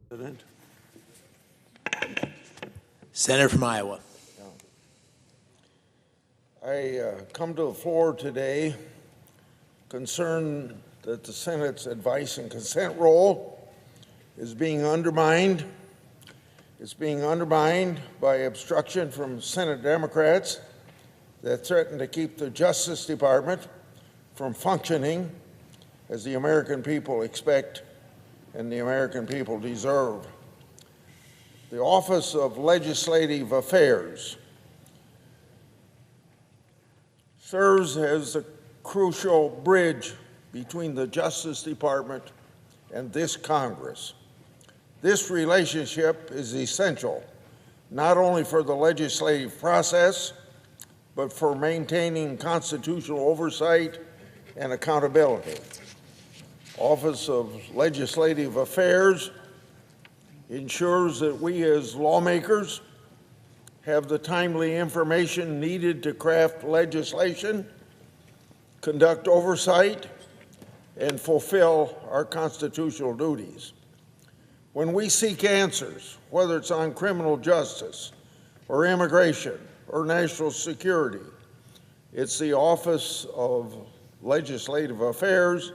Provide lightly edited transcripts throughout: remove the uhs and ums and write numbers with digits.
President. Senator from Iowa. I come to the floor today concerned that the Senate's advice and consent role is being undermined. It's being undermined by obstruction from Senate Democrats that threaten to keep the Justice Department from functioning as the American people expect and the American people deserve. The Office of Legislative Affairs serves as a crucial bridge between the Justice Department and this Congress. This relationship is essential not only for the legislative process, but for maintaining constitutional oversight and accountability. Office of Legislative Affairs ensures that we as lawmakers have the timely information needed to craft legislation, conduct oversight, and fulfill our constitutional duties. When we seek answers, whether it's on criminal justice or immigration or national security, it's the Office of Legislative Affairs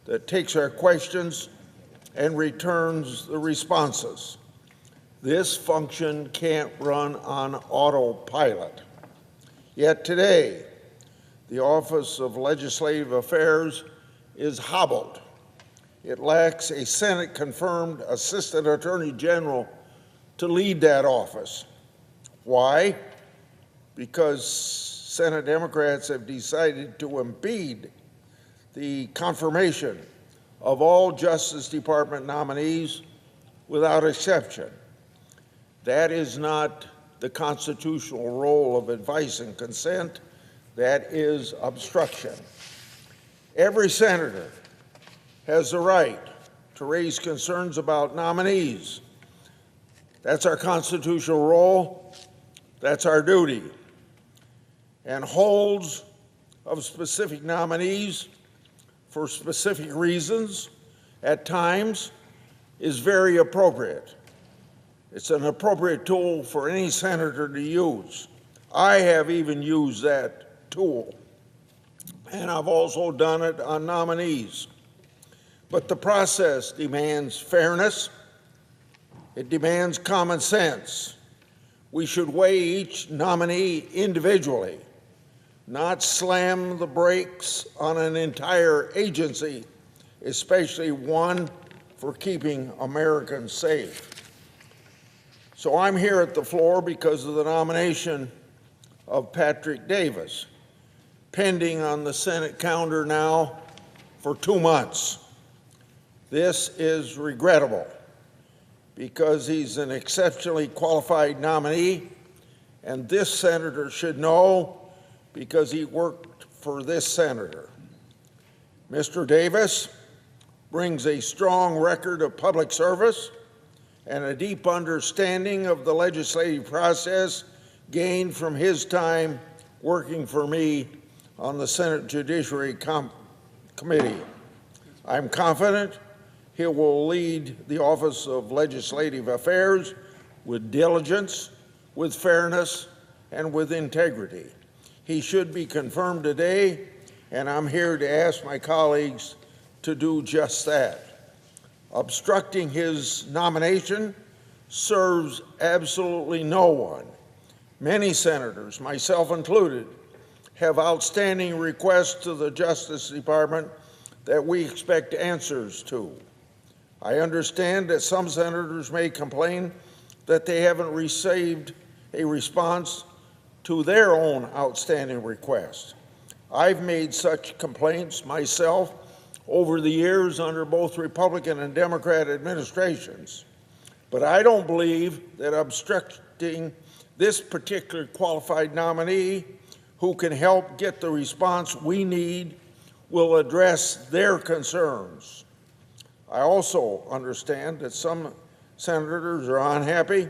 that takes our questions and returns the responses. This function can't run on autopilot. Yet today, the Office of Legislative Affairs is hobbled. It lacks a Senate-confirmed Assistant Attorney General to lead that office. Why? Because Senate Democrats have decided to impede the confirmation of all Justice Department nominees without exception. That is not the constitutional role of advice and consent. That is obstruction. Every senator has the right to raise concerns about nominees. That's our constitutional role. That's our duty. And holds of specific nominees for specific reasons at times is very appropriate. It's an appropriate tool for any senator to use. I have even used that tool, and I've also done it on nominees. But the process demands fairness. It demands common sense. We should weigh each nominee individually, not slam the brakes on an entire agency, especially one for keeping Americans safe. So I'm here at the floor because of the nomination of Patrick Davis, pending on the Senate calendar now for 2 months. This is regrettable because he's an exceptionally qualified nominee, and this senator should know because he worked for this senator. Mr. Davis brings a strong record of public service and a deep understanding of the legislative process gained from his time working for me on the Senate Judiciary Committee. I'm confident he will lead the Office of Legislative Affairs with diligence, with fairness, and with integrity. He should be confirmed today, and I'm here to ask my colleagues to do just that. Obstructing his nomination serves absolutely no one. Many senators, myself included, have outstanding requests to the Justice Department that we expect answers to. I understand that some senators may complain that they haven't received a response to their own outstanding requests. I've made such complaints myself over the years under both Republican and Democrat administrations. But I don't believe that obstructing this particular qualified nominee who can help get the response we need will address their concerns. I also understand that some senators are unhappy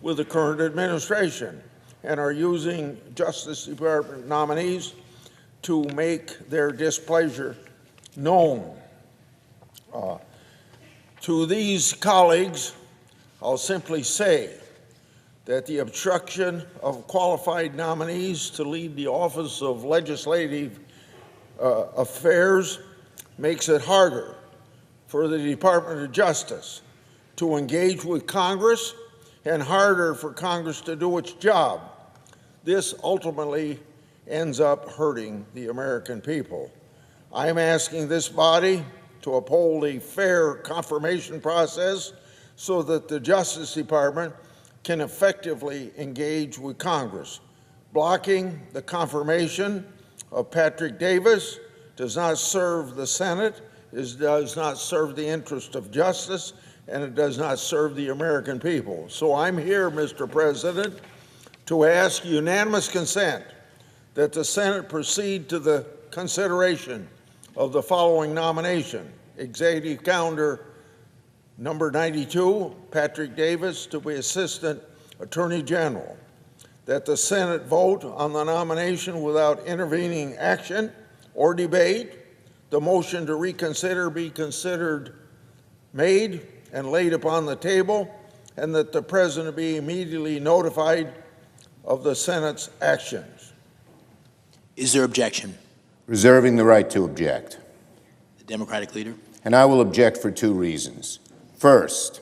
with the current administration and are using Justice Department nominees to make their displeasure known. To these colleagues, I'll simply say that the obstruction of qualified nominees to lead the Office of Legislative Affairs makes it harder for the Department of Justice to engage with Congress and harder for Congress to do its job. This ultimately ends up hurting the American people. I'm asking this body to uphold a fair confirmation process so that the Justice Department can effectively engage with Congress. Blocking the confirmation of Patrick Davis does not serve the Senate, it does not serve the interest of justice, and it does not serve the American people. So I'm here, Mr. President, to ask unanimous consent that the Senate proceed to the consideration of the following nomination: Executive Calendar Number 92, Patrick Davis to be Assistant Attorney General. That the Senate vote on the nomination without intervening action or debate. The motion to reconsider be considered made and laid upon the table, and that the President be immediately notified of the Senate's actions. Is there objection? Reserving the right to object. The Democratic leader. And I will object for two reasons. First,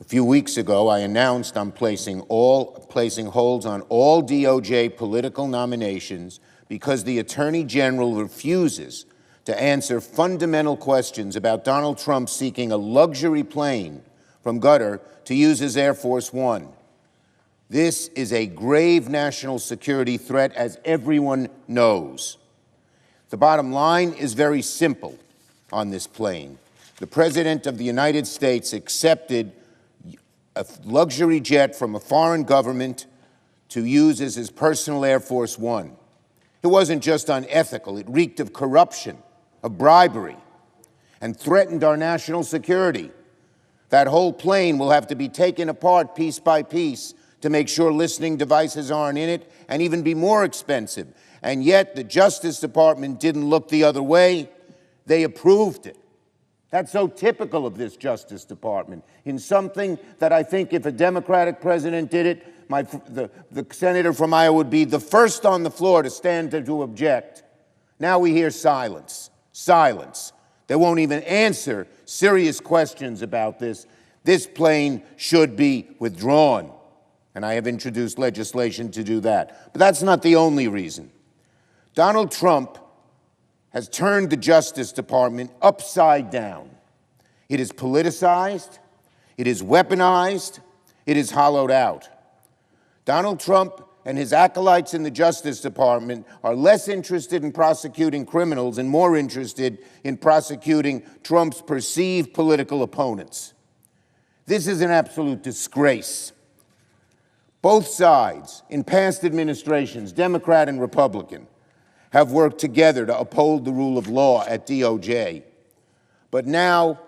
a few weeks ago, I announced I'm placing holds on all DOJ political nominations because the Attorney General refuses to answer fundamental questions about Donald Trump seeking a luxury plane from Qatar to use as Air Force One. This is a grave national security threat, as everyone knows. The bottom line is very simple on this plane. The President of the United States accepted a luxury jet from a foreign government to use as his personal Air Force One. It wasn't just unethical, it reeked of corruption, of bribery, and threatened our national security. That whole plane will have to be taken apart piece by piece to make sure listening devices aren't in it, and even be more expensive. And yet the Justice Department didn't look the other way. They approved it. That's so typical of this Justice Department. In something that I think if a Democratic president did it, the senator from Iowa would be the first on the floor to stand to object. Now we hear silence. Silence. They won't even answer serious questions about this. This plane should be withdrawn. And I have introduced legislation to do that. But that's not the only reason. Donald Trump has turned the Justice Department upside down. It is politicized, it is weaponized, it is hollowed out. Donald Trump and his acolytes in the Justice Department are less interested in prosecuting criminals and more interested in prosecuting Trump's perceived political opponents. This is an absolute disgrace. Both sides, in past administrations, Democrat and Republican, have worked together to uphold the rule of law at DOJ. But now,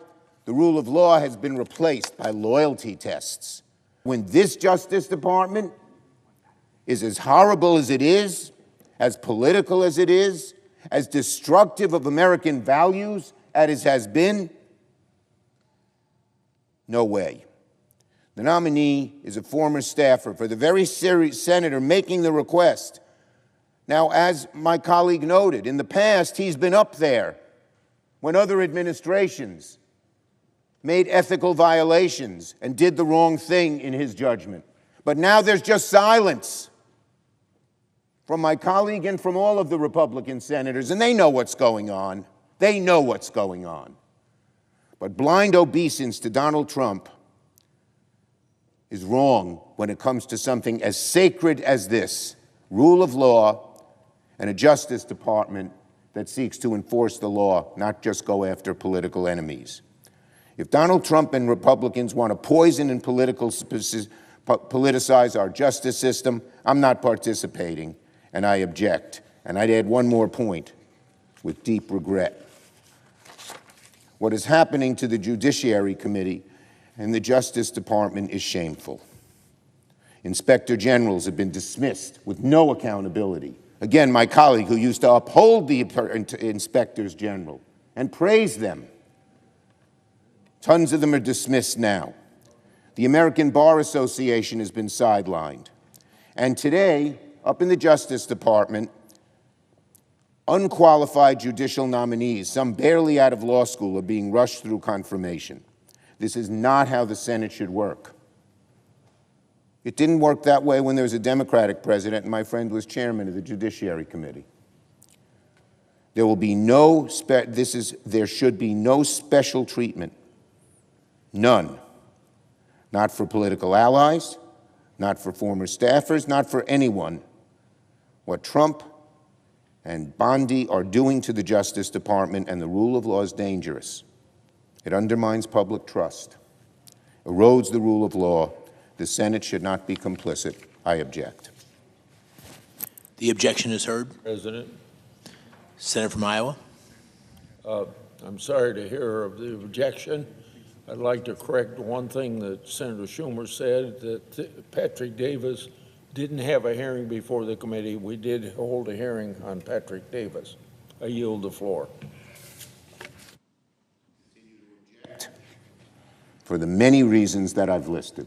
the rule of law has been replaced by loyalty tests. When this Justice Department is as horrible as it is, as political as it is, as destructive of American values as it has been, no way. The nominee is a former staffer for the very senator making the request. Now, as my colleague noted, in the past, he's been up there when other administrations made ethical violations and did the wrong thing in his judgment. But now there's just silence from my colleague and from all of the Republican senators, and they know what's going on. They know what's going on. But blind obeisance to Donald Trump is wrong when it comes to something as sacred as this: rule of law and a Justice Department that seeks to enforce the law, not just go after political enemies. If Donald Trump and Republicans want to poison and politicize our justice system, I'm not participating, and I object. And I'd add one more point with deep regret. What is happening to the Judiciary Committee and the Justice Department is shameful. Inspector generals have been dismissed with no accountability. Again, my colleague who used to uphold the inspectors general and praise them Tons of them are dismissed now. The American Bar Association has been sidelined. And today, up in the Justice Department, unqualified judicial nominees, some barely out of law school, are being rushed through confirmation. This is not how the Senate should work. It didn't work that way when there was a Democratic president and my friend was chairman of the Judiciary Committee. There will be there should be no special treatment. None. Not for political allies, not for former staffers, not for anyone. What Trump and Bondi are doing to the Justice Department and the rule of law is dangerous. It undermines public trust, erodes the rule of law. The Senate should not be complicit. I object. The objection is heard. President, Senator from Iowa. I'm sorry to hear of the objection. I'd like to correct one thing that Senator Schumer said, that Patrick Davis didn't have a hearing before the committee. We did hold a hearing on Patrick Davis. I yield the floor. For the many reasons that I've listed.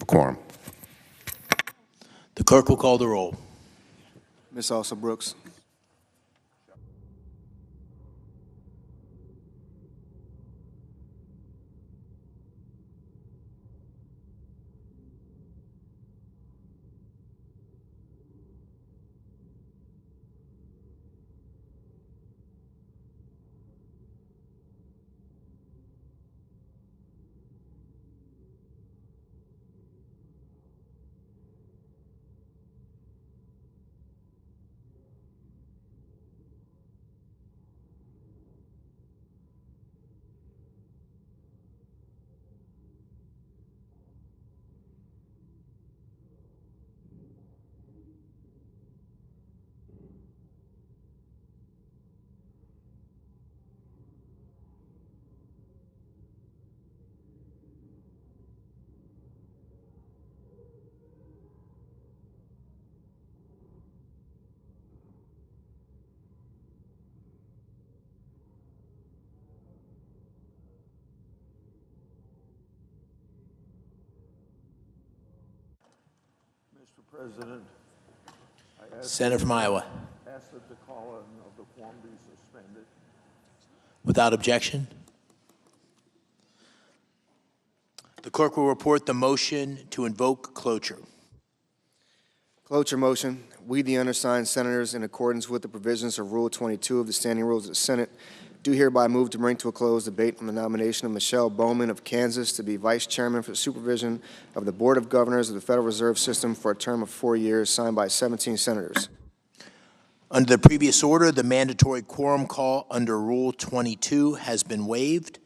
Quorum. The clerk will call the roll. Ms. Alsop Brooks. Mr. President, I Senator from Iowa. ask that the call of the quorum be suspended. Without objection. The clerk will report the motion to invoke cloture. Cloture motion. We, the undersigned senators, in accordance with the provisions of Rule 22 of the Standing Rules of the Senate, do hereby move to bring to a close debate on the nomination of Michelle Bowman of Kansas to be Vice Chairman for the supervision of the Board of Governors of the Federal Reserve System for a term of 4 years, signed by 17 senators. Under the previous order, the mandatory quorum call under Rule 22 has been waived.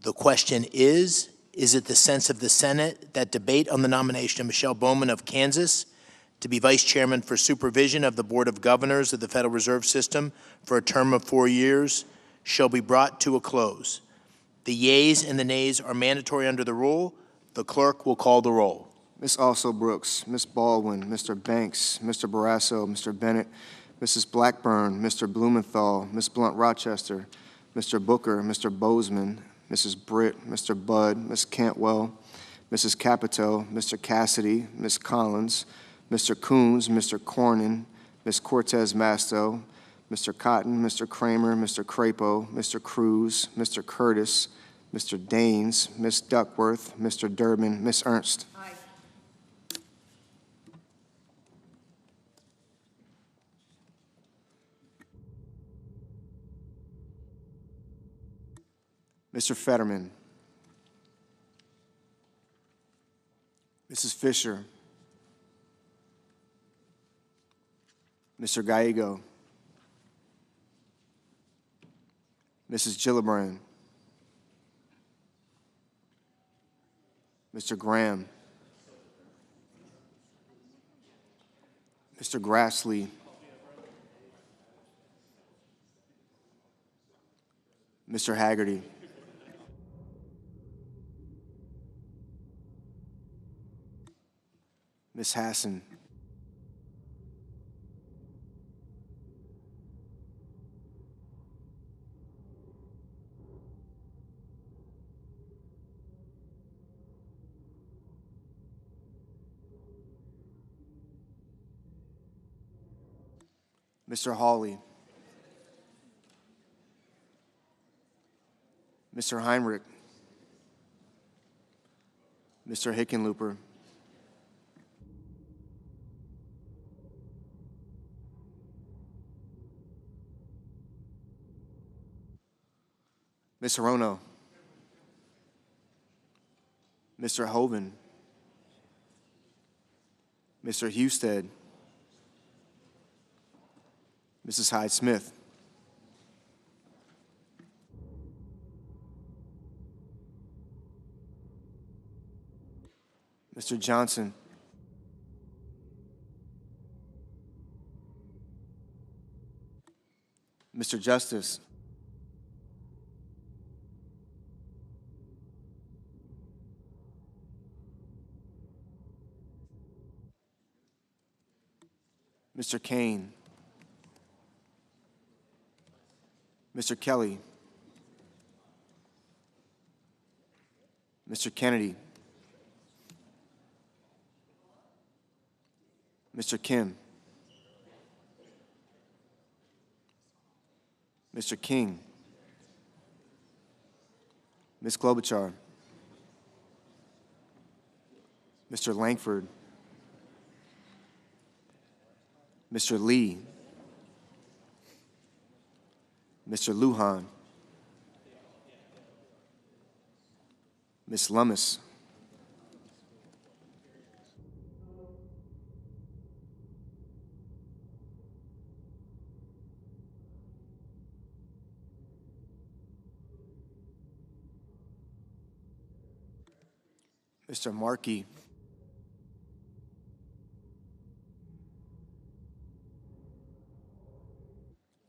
The question is it the sense of the Senate that debate on the nomination of Michelle Bowman of Kansas to be Vice Chairman for supervision of the Board of Governors of the Federal Reserve System for a term of 4 years shall be brought to a close? The yeas and the nays are mandatory under the rule. The clerk will call the roll. Ms. Alsop Brooks, Ms. Baldwin, Mr. Banks, Mr. Barrasso, Mr. Bennett, Mrs. Blackburn, Mr. Blumenthal, Ms. Blunt-Rochester, Mr. Booker, Mr. Bozeman, Mrs. Britt, Mr. Budd, Ms. Cantwell, Mrs. Capito, Mr. Cassidy, Ms. Collins, Mr. Coons, Mr. Cornyn, Ms. Cortez Masto, Mr. Cotton, Mr. Kramer, Mr. Crapo, Mr. Cruz, Mr. Curtis, Mr. Daines, Ms. Duckworth, Mr. Durbin, Ms. Ernst. Aye. Mr. Fetterman, Mrs. Fisher, Mr. Gallego, Mrs. Gillibrand, Mr. Graham, Mr. Grassley, Mr. Haggerty, Ms. Hassan, Mr. Hawley, Mr. Heinrich, Mr. Hickenlooper, Ms. Hirono, Mr. Hoven, Mr. Husted, Mrs. Hyde-Smith, Mr. Johnson, Mr. Justice, Mr. Kane, Mr. Kelly, Mr. Kennedy, Mr. Kim, Mr. King, Ms. Klobuchar, Mr. Langford, Mr. Lee, Mr. Lujan, Ms. Lummis, Mr. Markey,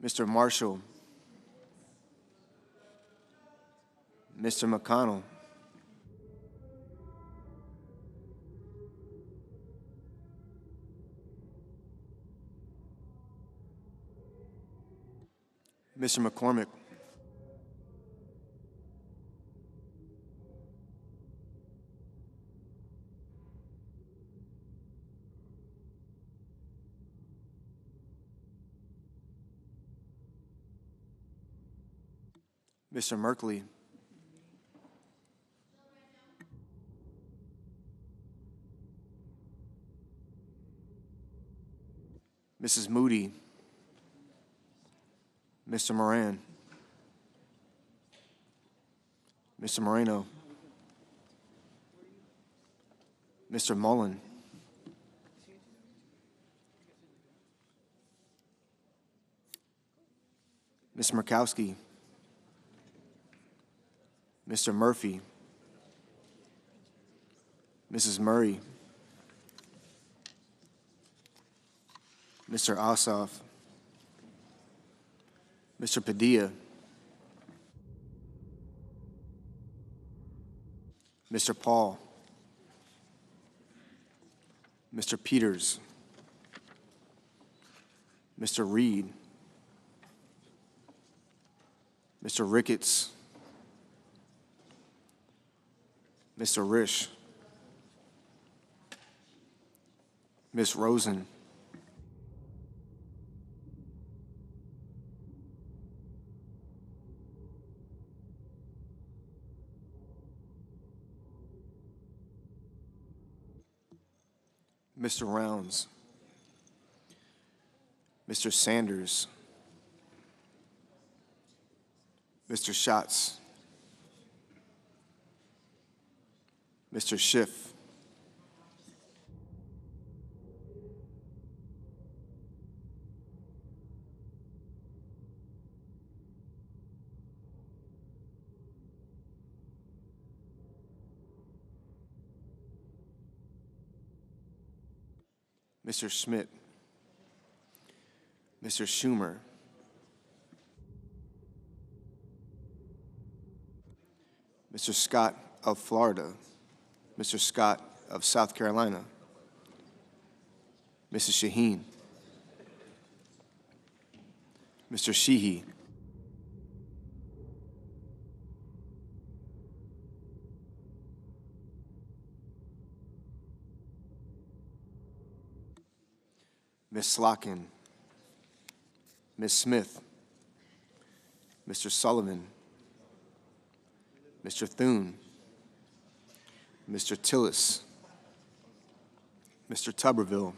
Mr. Marshall, Mr. McConnell, Mr. McCormick, Mr. Merkley, Mrs. Moody, Mr. Moran, Mr. Moreno, Mr. Mullen, Ms. Murkowski, Mr. Murphy, Mrs. Murray, Mr. Ossoff, Mr. Padilla, Mr. Paul, Mr. Peters, Mr. Reed, Mr. Ricketts, Mr. Risch, Ms. Rosen, Mr. Rounds, Mr. Sanders, Mr. Schatz, Mr. Schiff, Mr. Schmidt, Mr. Schumer, Mr. Scott of Florida, Mr. Scott of South Carolina, Mrs. Shaheen, Mr. Sheehy, Ms. Slotkin, Ms. Smith, Mr. Sullivan, Mr. Thune, Mr. Tillis, Mr. Tuberville,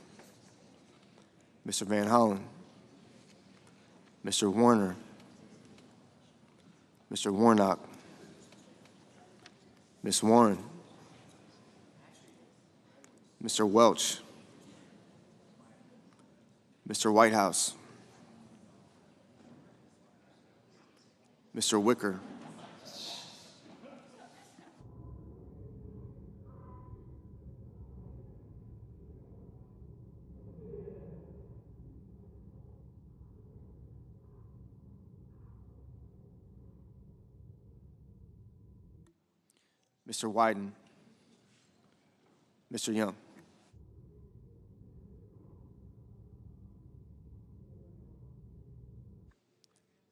Mr. Van Hollen, Mr. Warner, Mr. Warnock, Ms. Warren, Mr. Welch, Mr. Whitehouse, Mr. Wicker, Mr. Wyden, Mr. Young.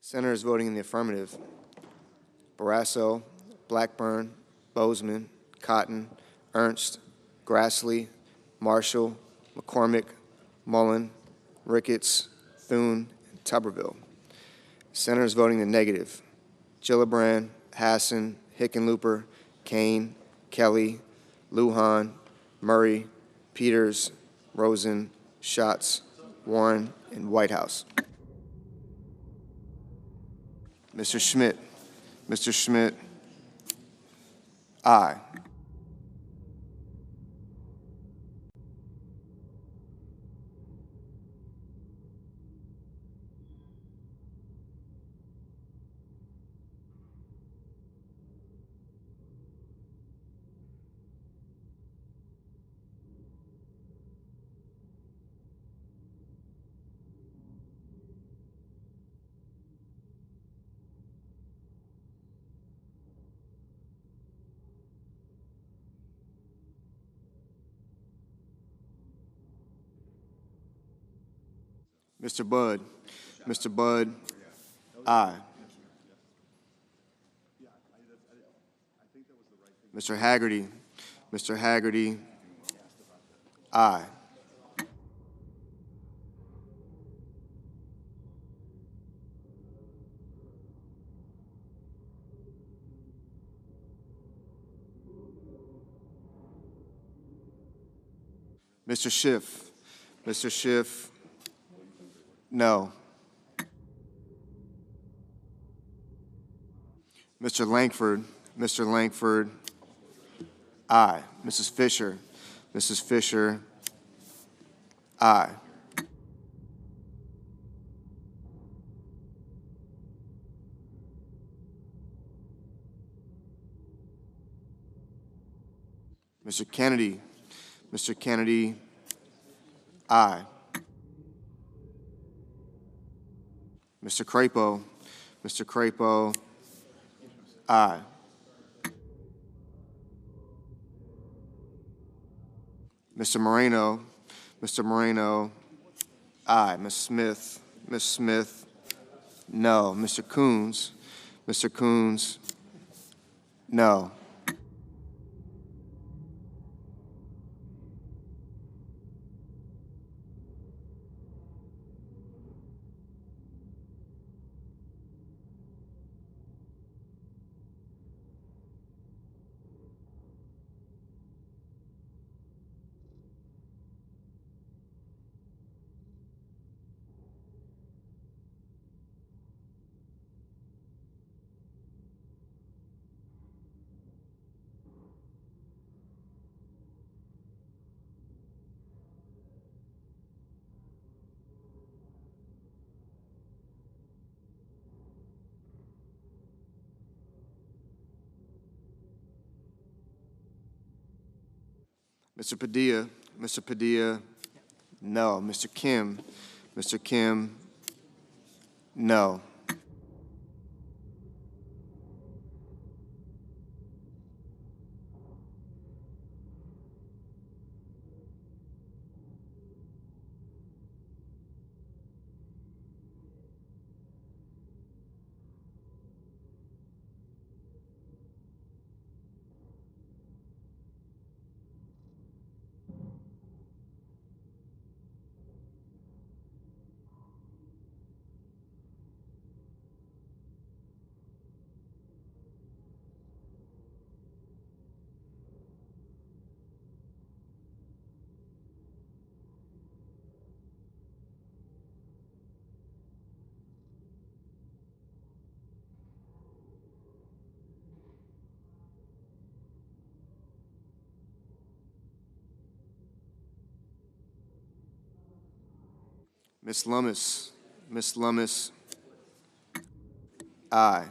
Senators voting in the affirmative: Barrasso, Blackburn, Bozeman, Cotton, Ernst, Grassley, Marshall, McCormick, Mullen, Ricketts, Thune, and Tuberville. Senators voting in the negative: Gillibrand, Hassan, Hickenlooper, Kane, Kelly, Lujan, Murray, Peters, Rosen, Schatz, Warren, and Whitehouse. Mr. Schmidt. Mr. Schmidt, aye. Mr. Budd. Mr. Budd, aye. Mr. Haggerty. Mr. Haggerty, aye. Mr. Schiff. Mr. Schiff, no. Mr. Langford. Mr. Langford, aye. Mrs. Fisher. Mrs. Fisher, aye. Mr. Kennedy. Mr. Kennedy, aye. Mr. Crapo. Mr. Crapo, aye. Mr. Moreno. Mr. Moreno, aye. Ms. Smith. Ms. Smith, no. Mr. Coons. Mr. Coons, no. Mr. Padilla. Mr. Padilla, no. Mr. Kim. Mr. Kim, no. Ms. Lummis. Ms. Lummis. Aye.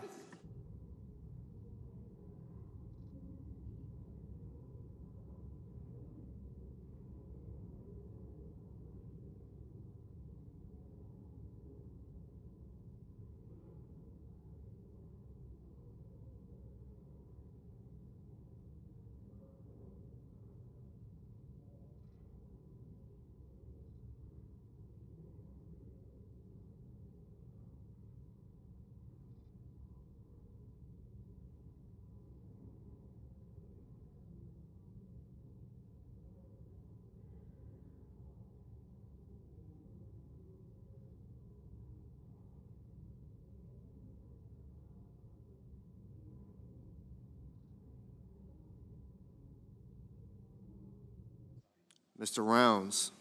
Mr. Rounds.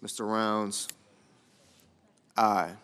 Mr. Rounds. Aye.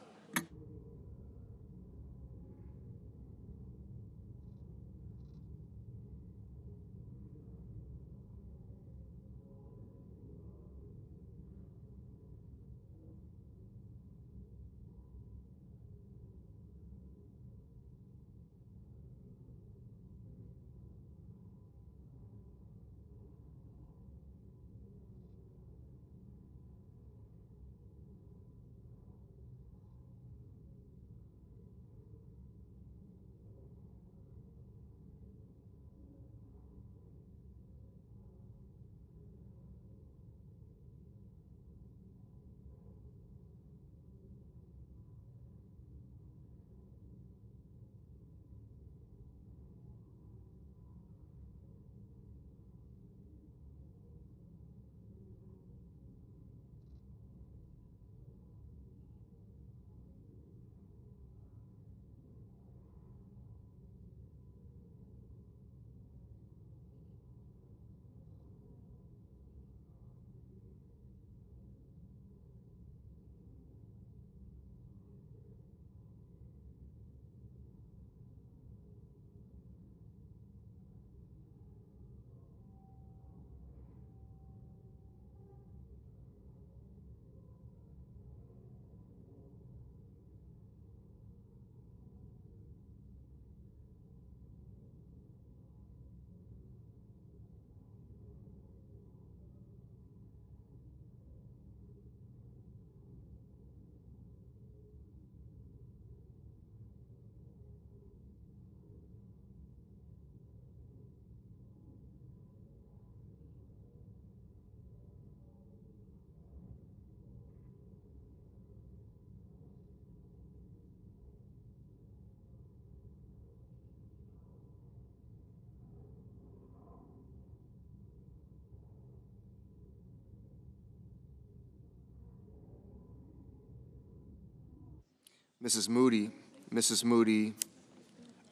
Mrs. Moody. Mrs. Moody.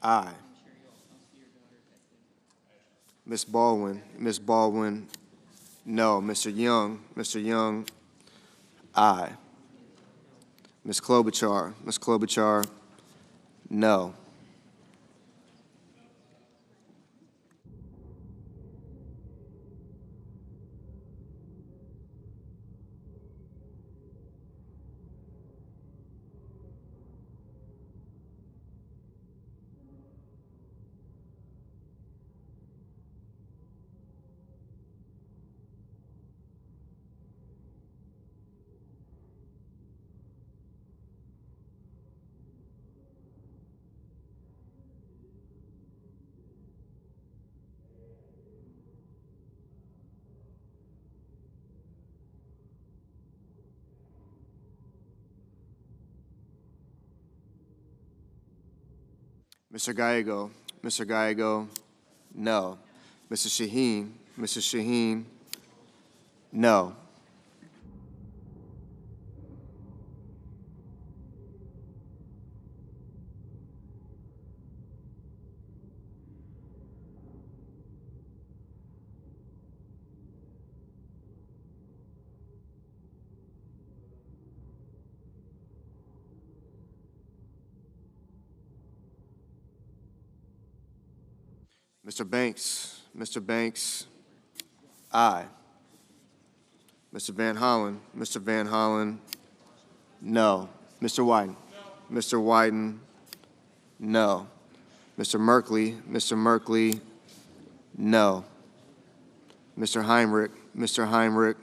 Aye. Ms. Baldwin. Ms. Baldwin. No. Mr. Young. Mr. Young. Aye. Ms. Klobuchar. Ms. Klobuchar. No. Mr. Gallego. Mr. Gallego. No. Mrs. Shaheen. Mrs. Shaheen. No. Mr. Banks. Mr. Banks. Aye. Mr. Van Hollen. Mr. Van Hollen. No. Mr. Wyden? Mr. Wyden? No. Mr. Merkley? Mr. Merkley? No. Mr. Heinrich? Mr. Heinrich?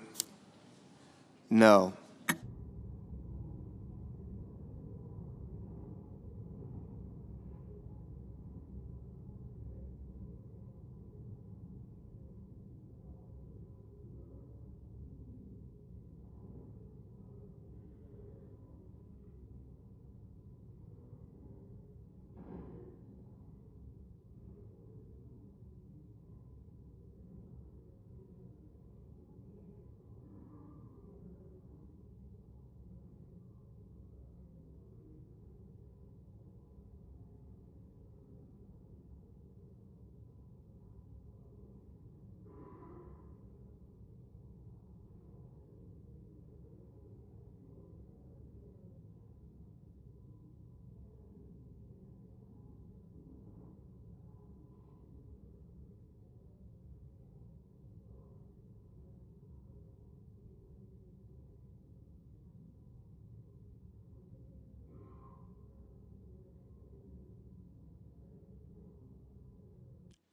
No.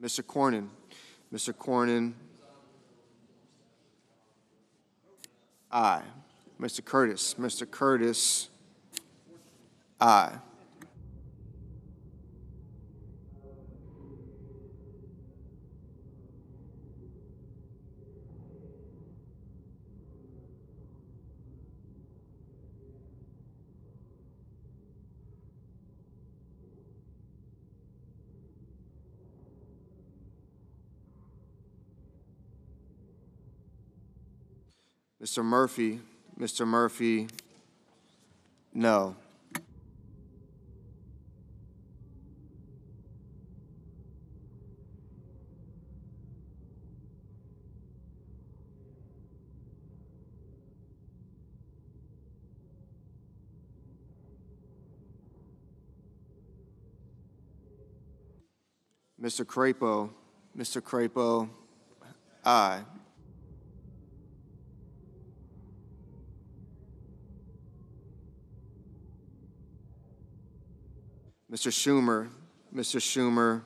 Mr. Cornyn? Mr. Cornyn? Aye. Mr. Curtis? Mr. Curtis? Aye. Mr. Murphy? Mr. Murphy? No. Mr. Crapo? Mr. Crapo? Aye. Mr. Schumer? Mr. Schumer?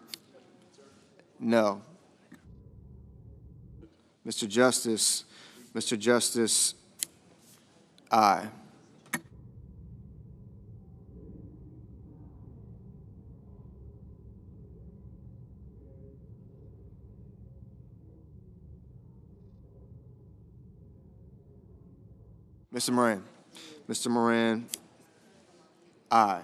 No. Mr. Justice? Mr. Justice? Aye. Mr. Moran? Mr. Moran? Aye.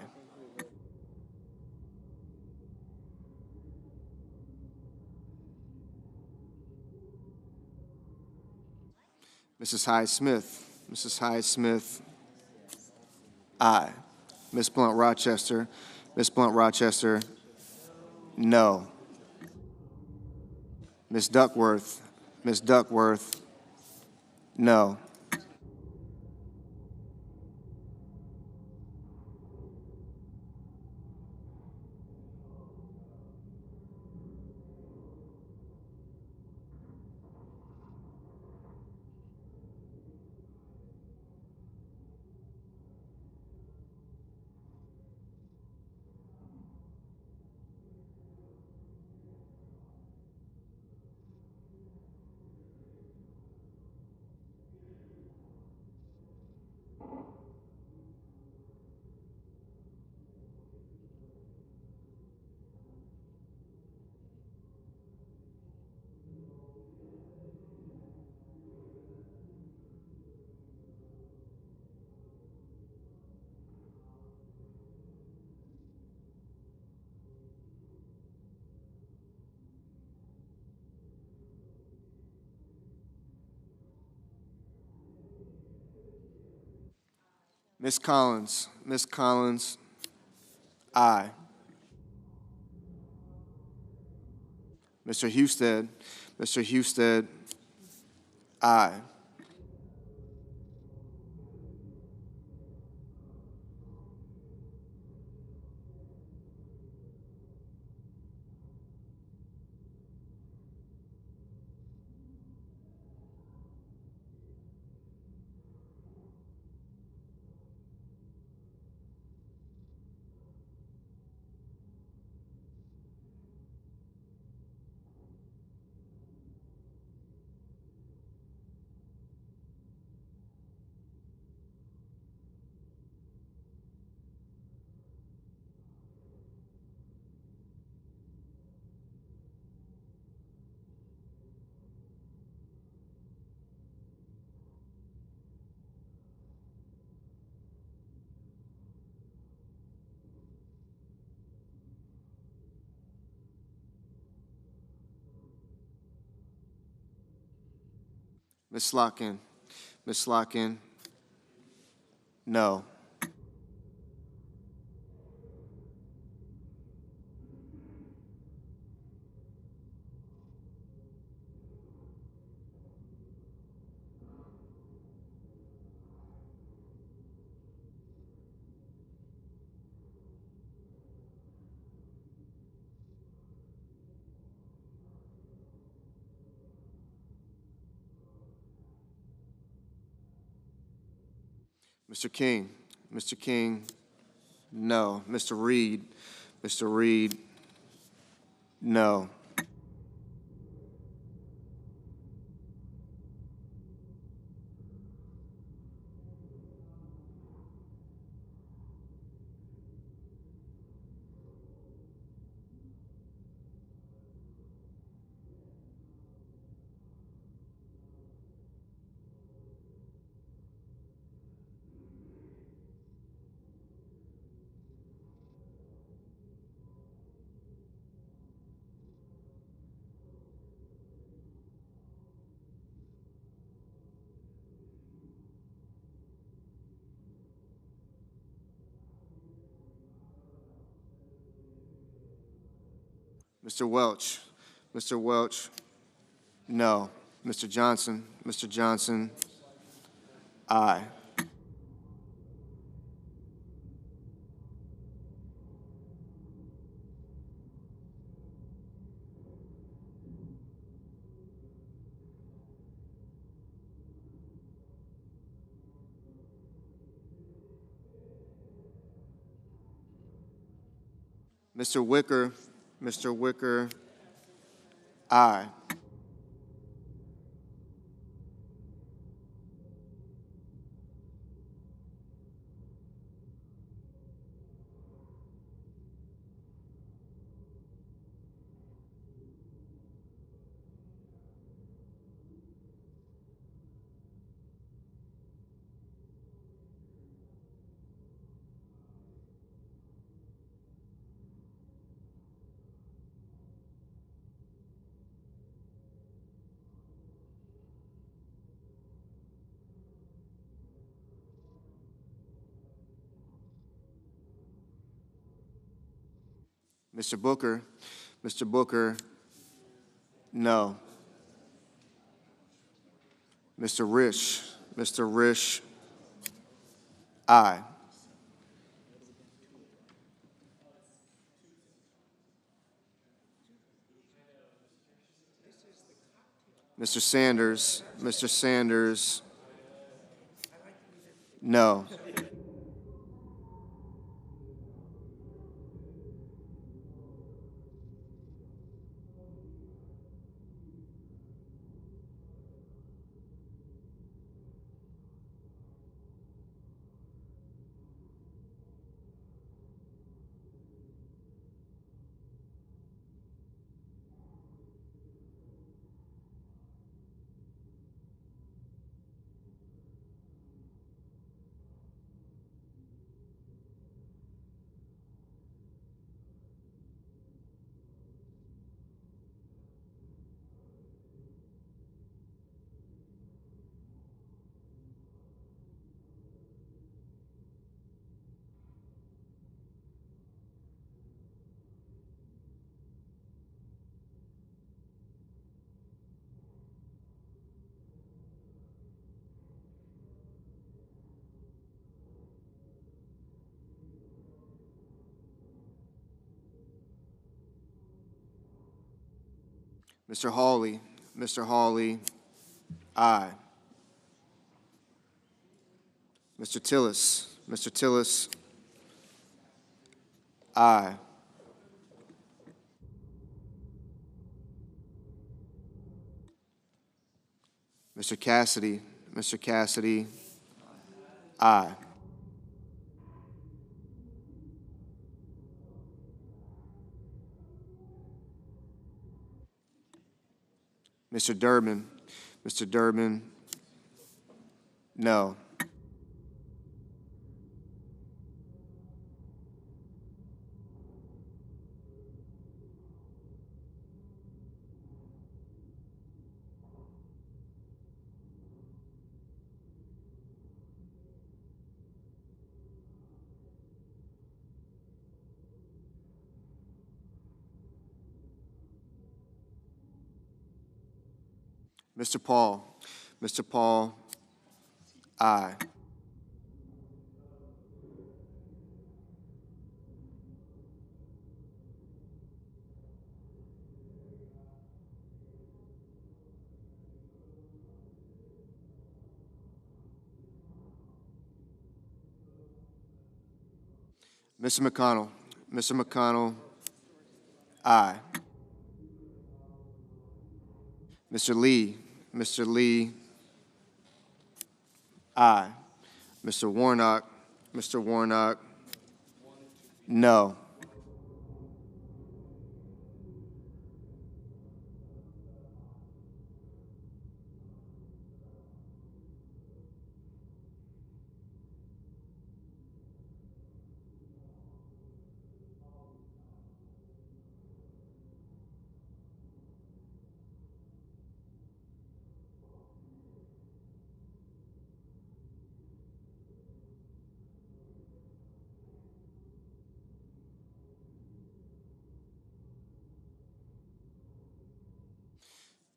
Mrs. Hyde-Smith? Mrs. Hyde-Smith? Aye. Ms. Blunt-Rochester? Ms. Blunt-Rochester? No. Ms. Duckworth? Ms. Duckworth? No. Ms. Collins? Ms. Collins? Aye. Mr. Husted? Mr. Husted? Aye. Ms. Slotkin. Ms. Slotkin. No. Mr. King. Mr. King. No. Mr. Reed. Mr. Reed. No. Mr. Welch. Mr. Welch. No. Mr. Johnson. Mr. Johnson. Aye. Mr. Wicker. Mr. Wicker. Aye. Mr. Booker. Mr. Booker. No. Mr. Risch. Mr. Risch. Aye. Mr. Sanders. Mr. Sanders. No. Mr. Hawley. Mr. Hawley. Aye. Mr. Tillis. Mr. Tillis. Aye. Mr. Cassidy. Mr. Cassidy. Aye. Mr. Durbin. Mr. Durbin. No. Mr. Paul. Mr. Paul, aye. Mr. McConnell. Mr. McConnell, aye. Mr. Lee. Mr. Lee, aye. Mr. Warnock. Mr. Warnock, no.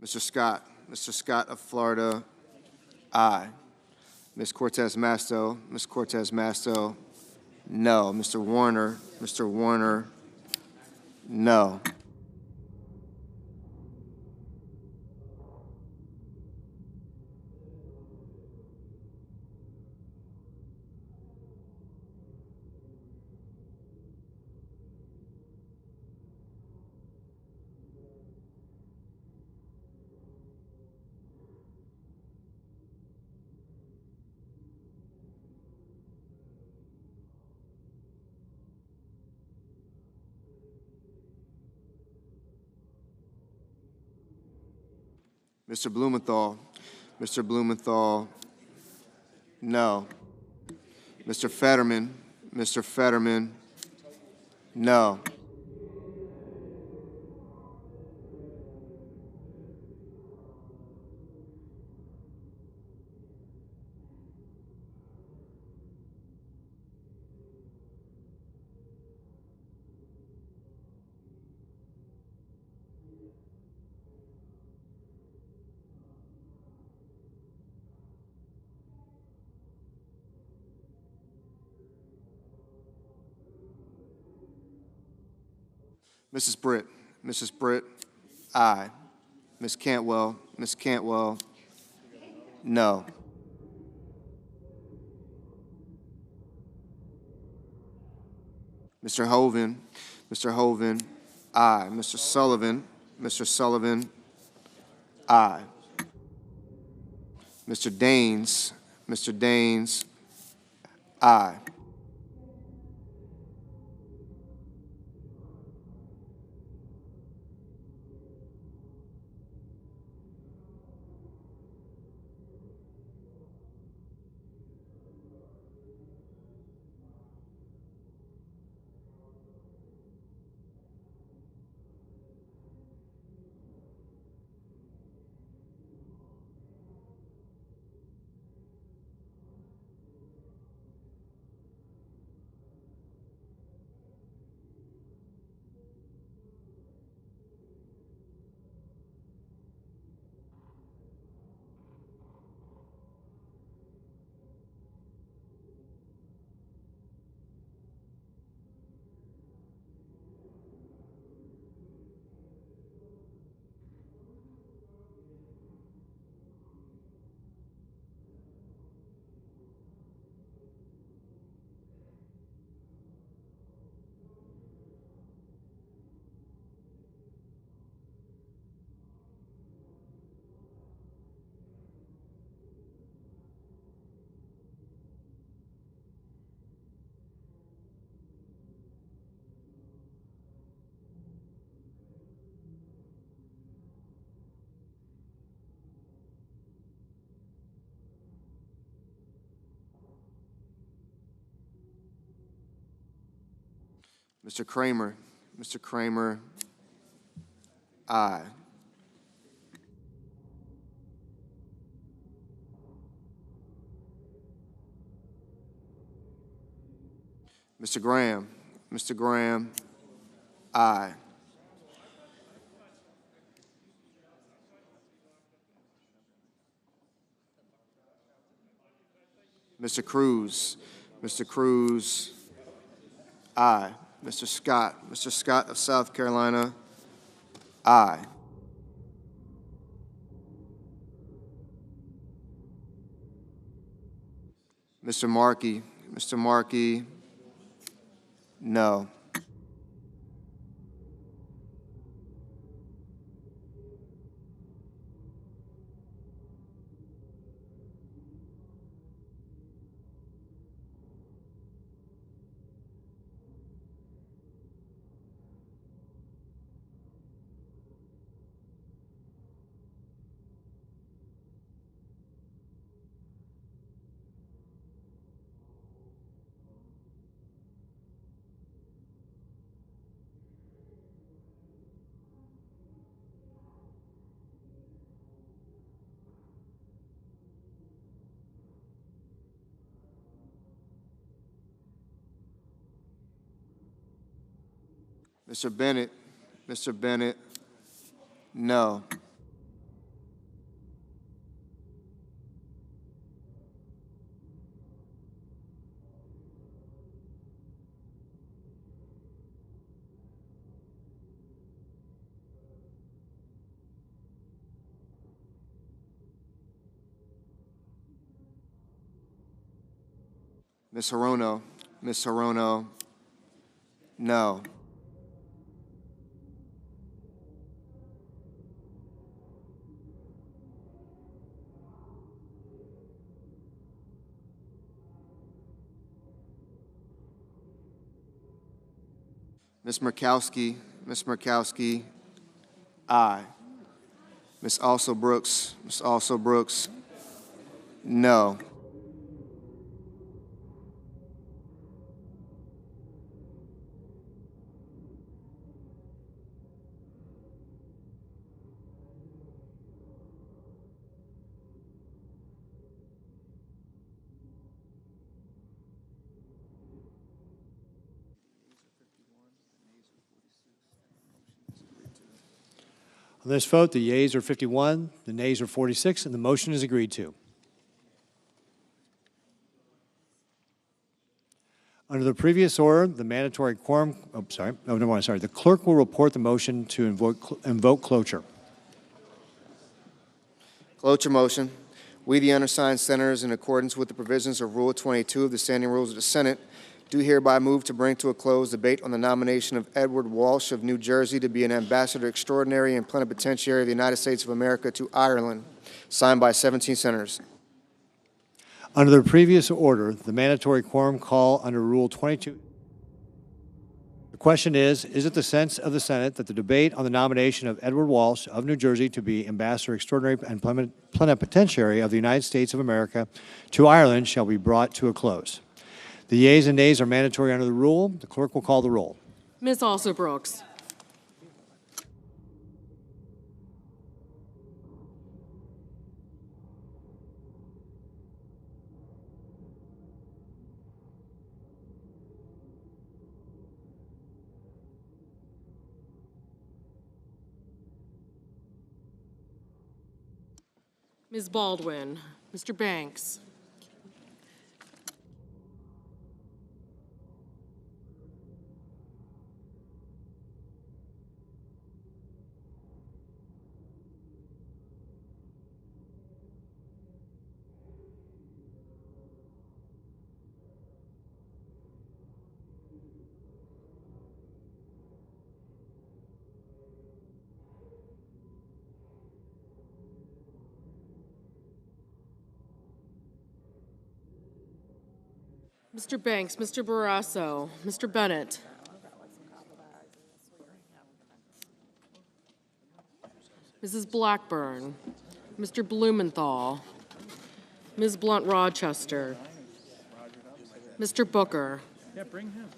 Mr. Scott. Mr. Scott of Florida, aye. Ms. Cortez Masto. Ms. Cortez Masto, no. Mr. Warner. Mr. Warner, no. Mr. Blumenthal. Mr. Blumenthal, no. Mr. Fetterman. Mr. Fetterman, no. Mrs. Britt. Mrs. Britt, aye. Ms. Cantwell. Ms. Cantwell, no. Mr. Hoven. Mr. Hoven, aye. Mr. Sullivan. Mr. Sullivan, aye. Mr. Daines. Mr. Daines, aye. Mr. Kramer. Mr. Kramer, aye. Mr. Graham. Mr. Graham, aye. Mr. Cruz. Mr. Cruz, aye. Mr. Scott of South Carolina, aye. Mr. Markey, no. Mr. Bennett, no. Ms. Hirono, no. Ms. Murkowski, aye. Ms. Also Brooks, no. On this vote, the yeas are 51, the nays are 46, and the motion is agreed to. Under the previous order, the mandatory quorum, the clerk will report the motion to invoke cloture. Cloture motion. We, the undersigned senators, in accordance with the provisions of Rule 22 of the Standing Rules of the Senate, do hereby move to bring to a close debate on the nomination of Edward Walsh of New Jersey to be an ambassador extraordinary and plenipotentiary of the United States of America to Ireland, signed by 17 senators. Under the previous order, the mandatory quorum call under Rule 22. The question is it the sense of the Senate that the debate on the nomination of Edward Walsh of New Jersey to be ambassador extraordinary and plenipotentiary of the United States of America to Ireland shall be brought to a close? The yeas and nays are mandatory under the rule. The clerk will call the roll. Ms. Also Brooks. Ms. Baldwin. Mr. Banks. Mr. Banks, Mr. Barrasso, Mr. Bennett. Mrs. Blackburn, Mr. Blumenthal, Ms. Blunt-Rochester, Mr. Booker. Yeah, bring him.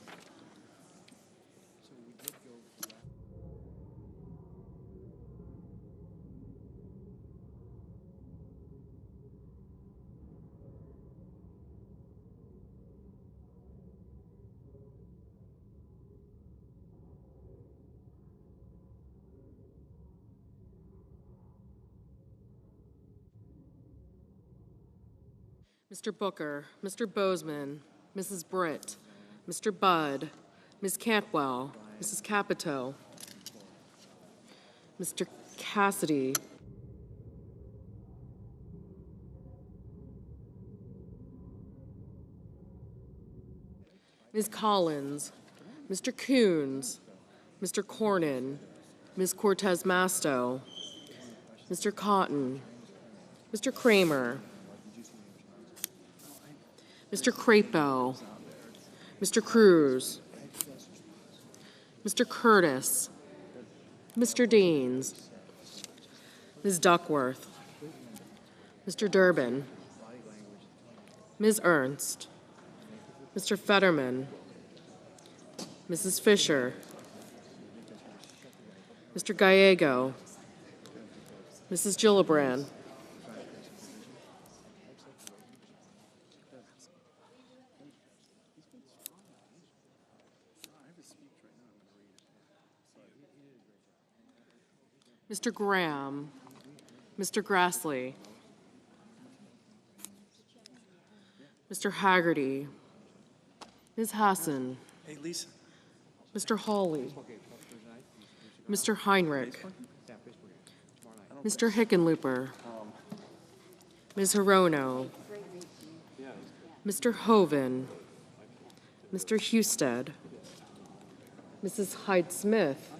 Mr. Booker, Mr. Bozeman, Mrs. Britt, Mr. Budd, Ms. Cantwell, Mrs. Capito, Mr. Cassidy, Ms. Collins, Mr. Coons, Mr. Cornyn, Ms. Cortez Masto, Mr. Cotton, Mr. Kramer, Mr. Crapo, Mr. Cruz, Mr. Curtis, Mr. Deans, Ms. Duckworth, Mr. Durbin, Ms. Ernst, Mr. Fetterman, Mrs. Fisher, Mr. Gallego, Mrs. Gillibrand, Mr. Graham, Mr. Grassley, Mr. Haggerty, Ms. Hassan, Hey, Lisa. Mr. Hawley, Mr. Heinrich, Mr. Hickenlooper, Ms. Hirono, Mr. Hoven, Mr. Husted, Mrs. Hyde-Smith,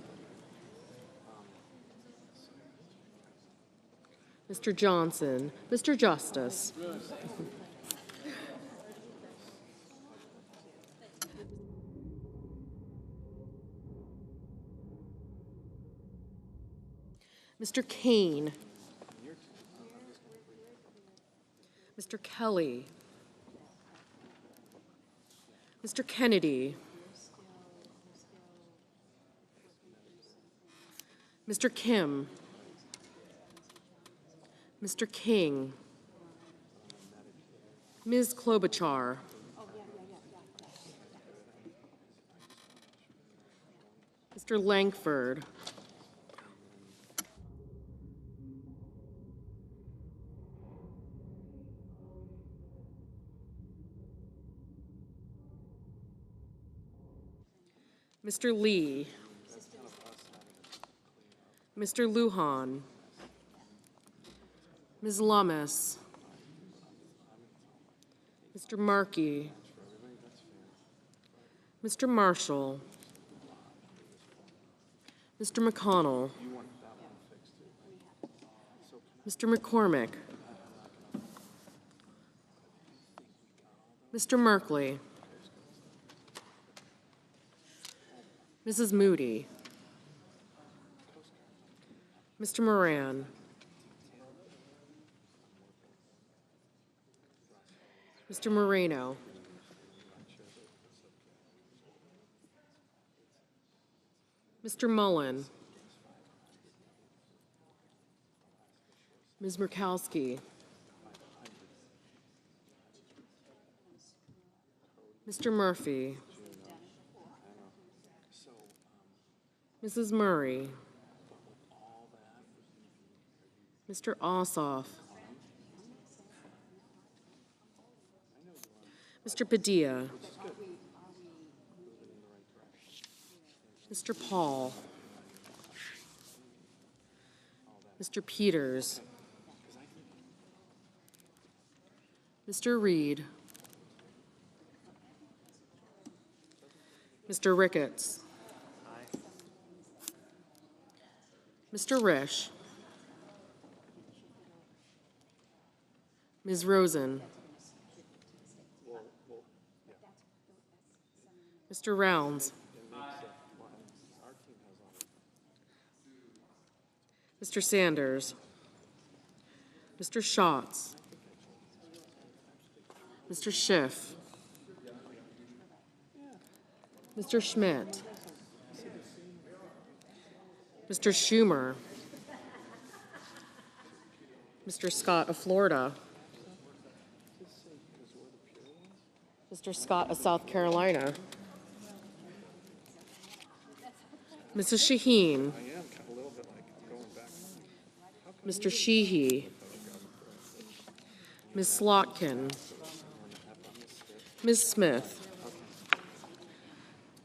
Mr. Johnson, Mr. Justice, Mr. Kane, Mr. Kelly, Mr. Kennedy, Mr. Kim, Mr. King, Ms. Klobuchar, Mr. Langford, Mr. Lee, Mr. Lujan, Ms. Lummis, Mr. Markey, Mr. Marshall, Mr. McConnell, Mr. McCormick, Mr. Merkley, Mrs. Moody, Mr. Moran, Mr. Moreno, Mr. Mullen, Ms. Murkowski, Mr. Murphy, Mrs. Murray, Mr. Ossoff, Mr. Padilla, Mr. Paul, Mr. Peters, Mr. Reed, Mr. Ricketts, Mr. Risch, Ms. Rosen, Mr. Rounds, Mr. Sanders, Mr. Schatz, Mr. Schiff, Mr. Schmidt, Mr. Schumer, Mr. Scott of Florida, Mr. Scott of South Carolina, Mrs. Shaheen, Mr. Sheehy, Ms. Slotkin, Ms. Smith.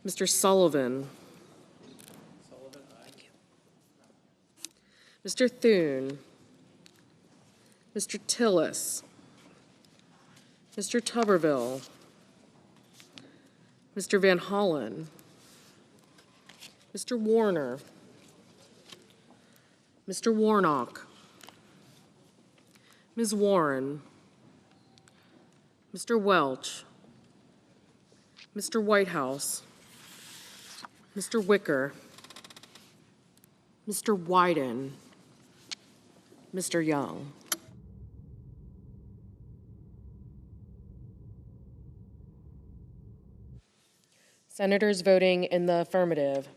Mr. Sullivan. Mr. Thune. Mr. Tillis. Mr. Tuberville. Mr. Van Hollen. Mr. Warner. Mr. Warnock. Ms. Warren. Mr. Welch. Mr. Whitehouse. Mr. Wicker. Mr. Wyden. Mr. Young. Senators voting in the affirmative: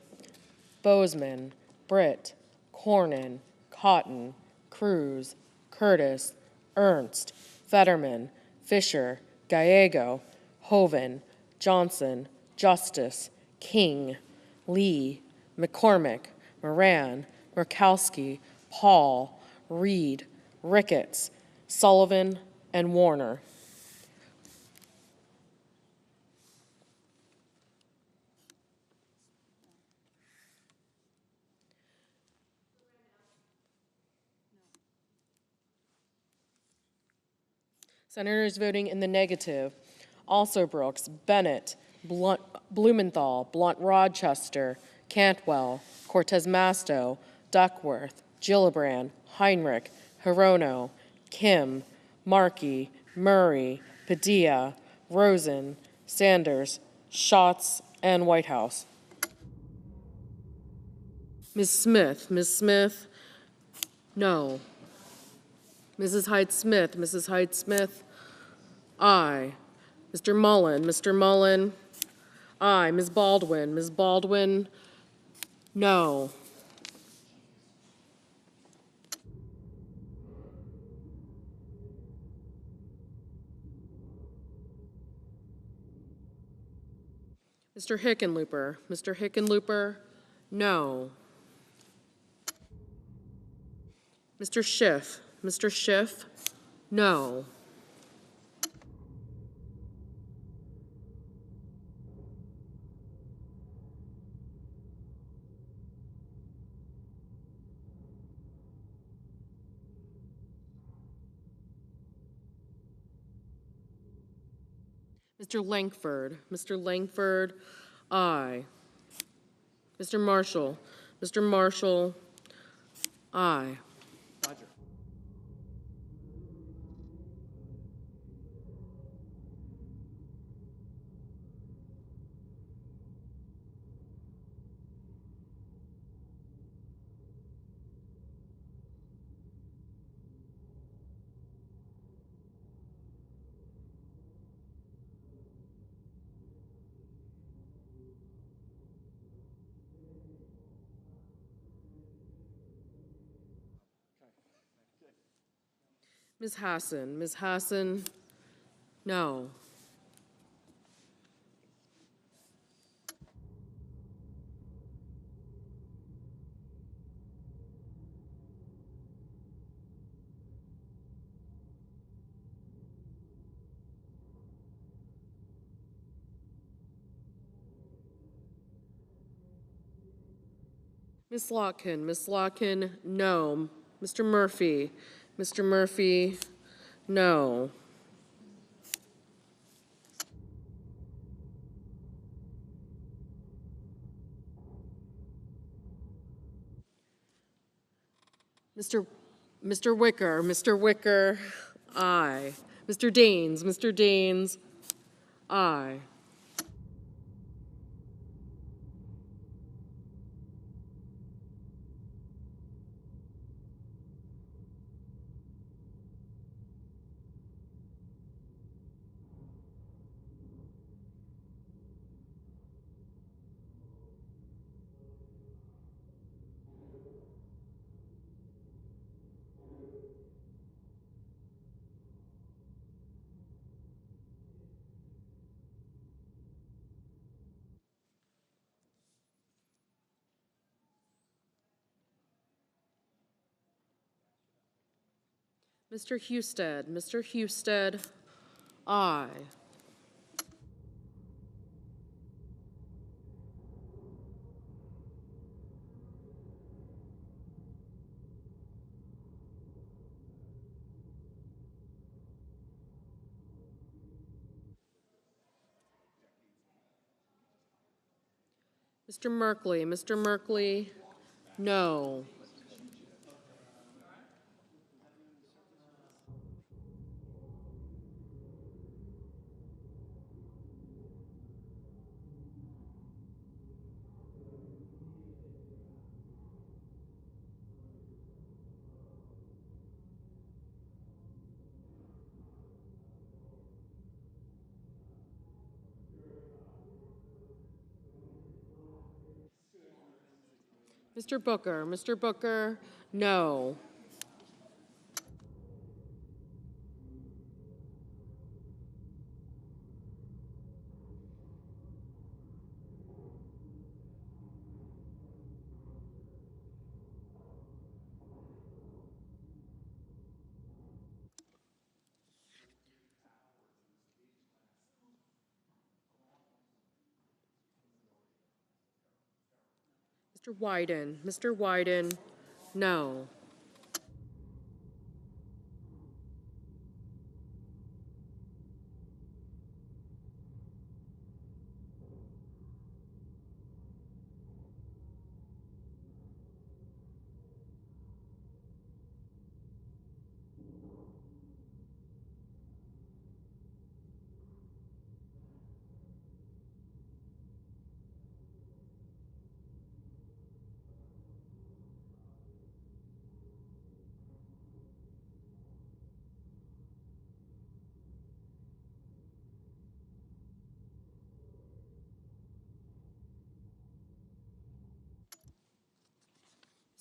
Bozeman, Britt, Cornyn, Cotton, Cruz, Curtis, Ernst, Fetterman, Fisher, Gallego, Hoven, Johnson, Justice, King, Lee, McCormick, Moran, Murkowski, Paul, Reed, Ricketts, Sullivan, and Warner. Senators voting in the negative: also Brooks, Bennett, Blumenthal, Blunt-Rochester, Cantwell, Cortez Masto, Duckworth, Gillibrand, Heinrich, Hirono, Kim, Markey, Murray, Padilla, Rosen, Sanders, Schatz, and Whitehouse. Ms. Smith. Ms. Smith, no. Mrs. Hyde-Smith. Mrs. Hyde-Smith, aye. Mr. Mullen. Mr. Mullen, aye. Ms. Baldwin. Ms. Baldwin, no. Mr. Hickenlooper. Mr. Hickenlooper, no. Mr. Schiff. Mr. Schiff, no. Mr. Langford. Mr. Langford, aye. Mr. Marshall. Mr. Marshall, aye. Ms. Hassan. Ms. Hassan, no. Ms. Lotkin. Ms. Lotkin, no. Mr. Murphy. Mr. Murphy, no. Mr. Wicker. Mr. Wicker, aye. Mr. Daines. Mr. Daines, aye. Mr. Husted. Mr. Husted, aye. Mr. Merkley, no. Mr. Booker, no. Mr. Wyden, no.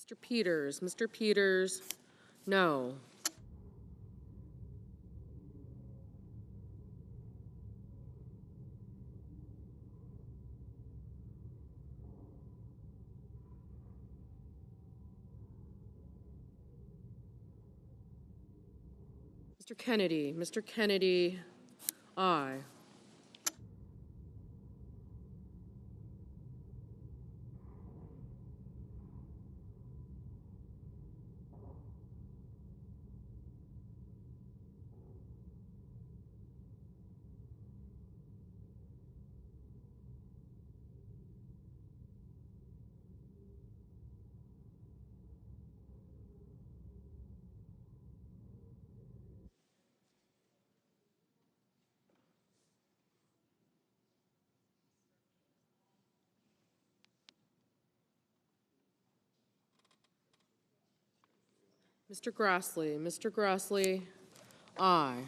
Mr. Peters, no. Mr. Kennedy, aye. Mr. Grassley, aye.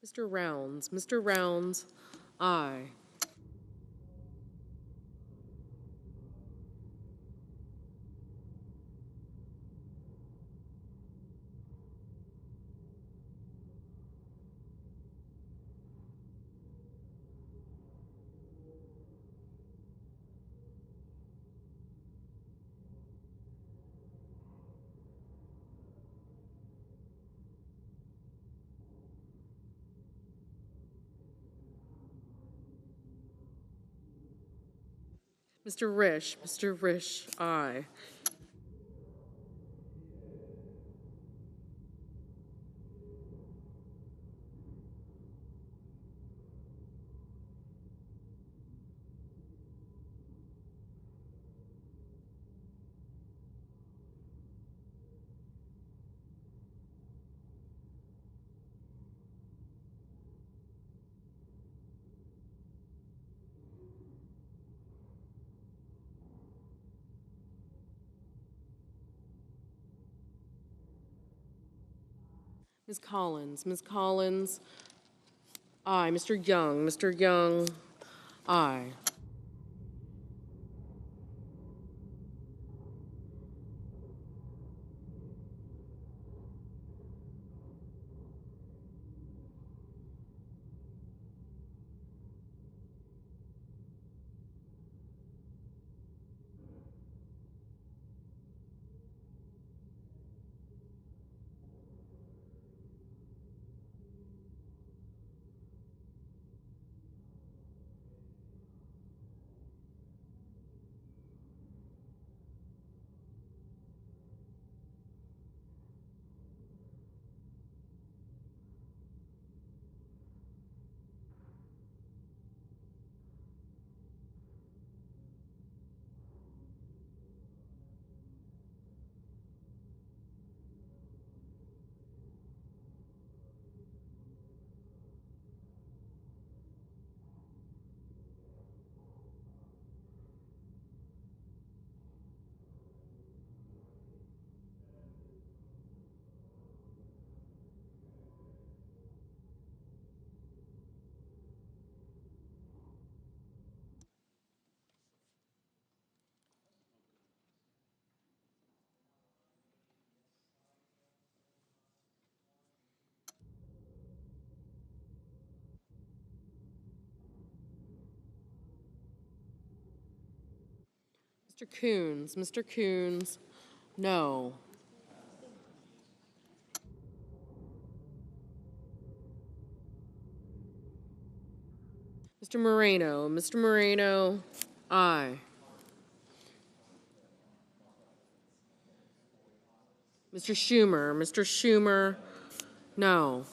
Mr. Rounds, aye. Mr. Risch, aye. Ms. Collins, aye. Mr. Young, aye. Mr. Coons. Mr. Coons, no. Mr. Moreno. Mr. Moreno, aye. Mr. Schumer. Mr. Schumer, no.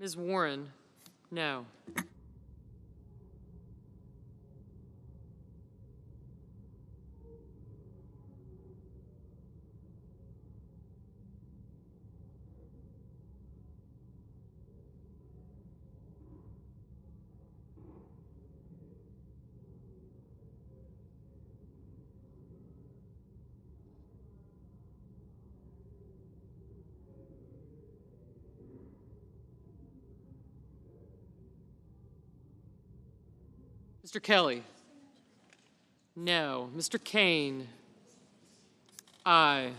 Ms. Warren, no. Mr. Kelly, no. Mr. Kane, aye.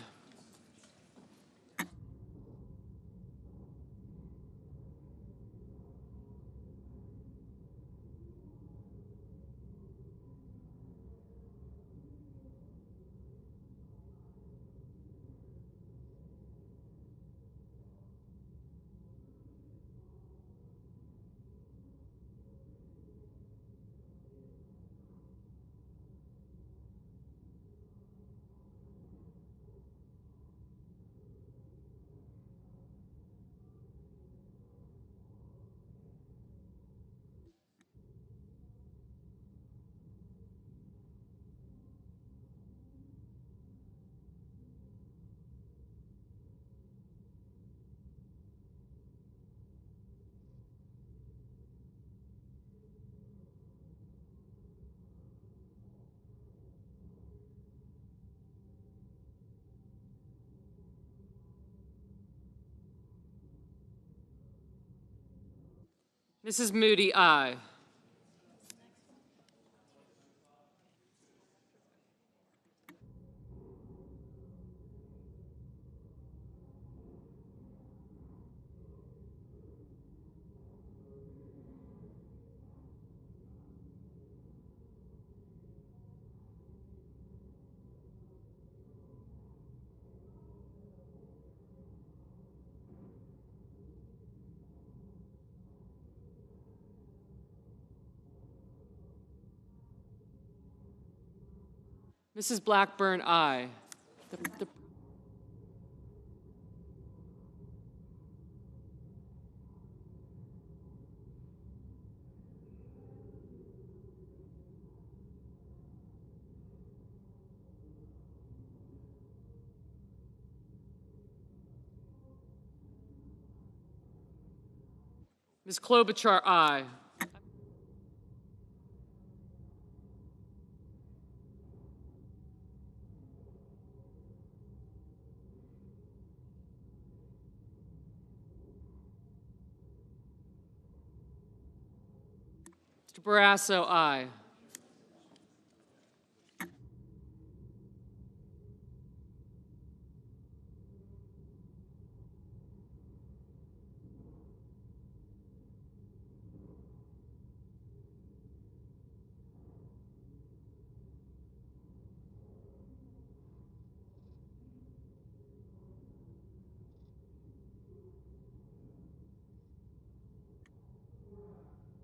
Mrs. Moody, aye. Mrs. Blackburn, aye. Ms. Klobuchar, aye. Mr. Barrasso, aye.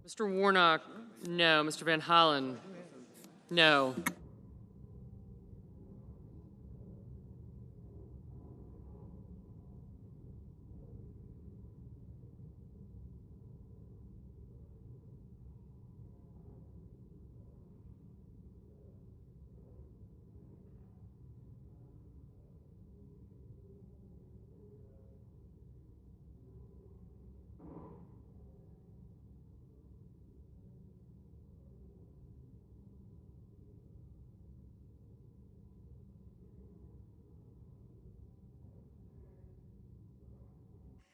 Mr. Warnock, no. Mr. Van Hollen, no.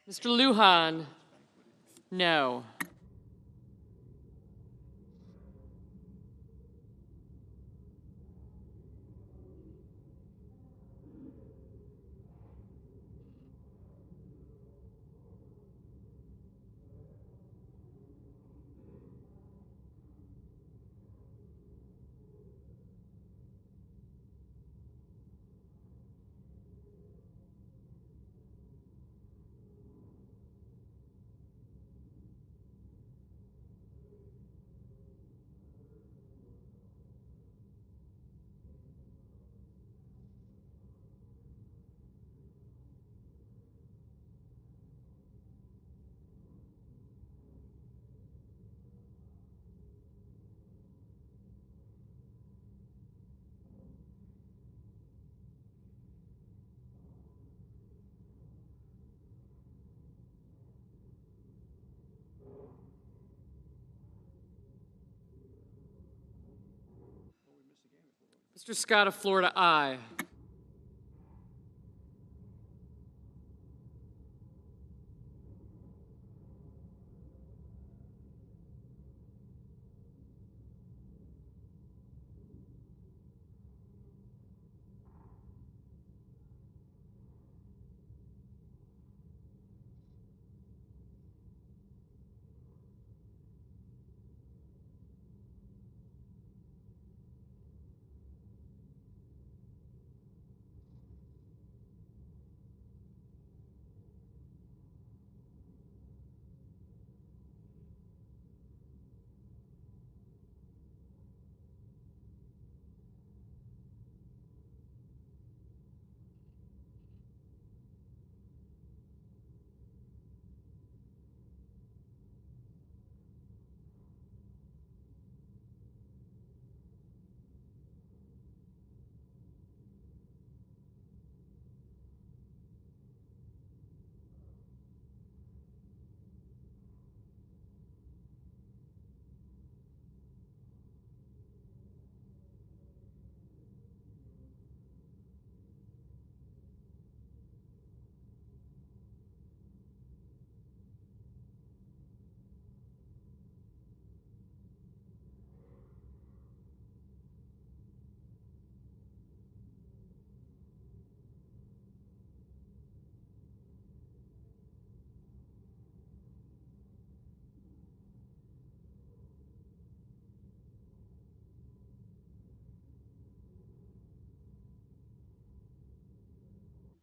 Mr. Lujan, no. Mr. Scott of Florida, aye.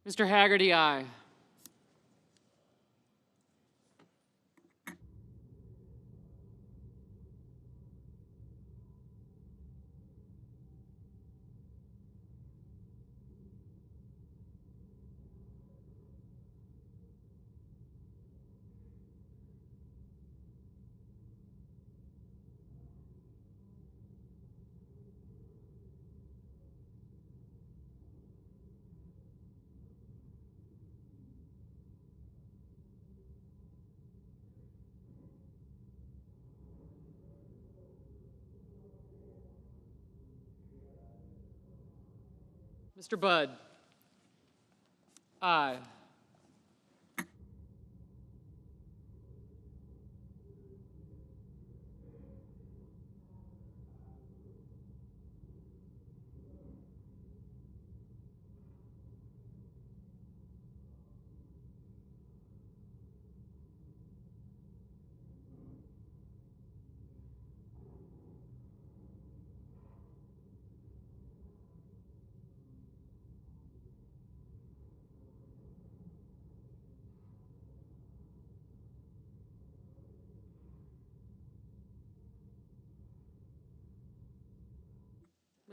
Mr. Haggerty, aye. Mr. Budd? Aye.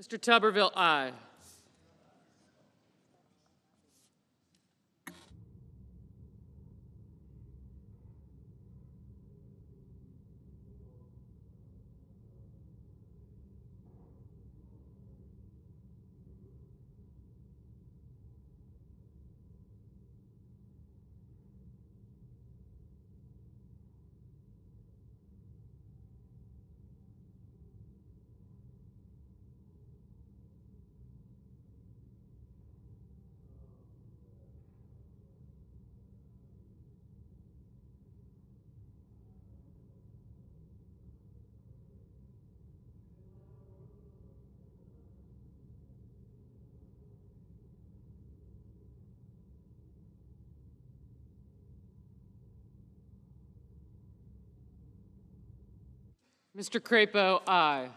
Mr. Tuberville, aye. Mr. Crapo, aye.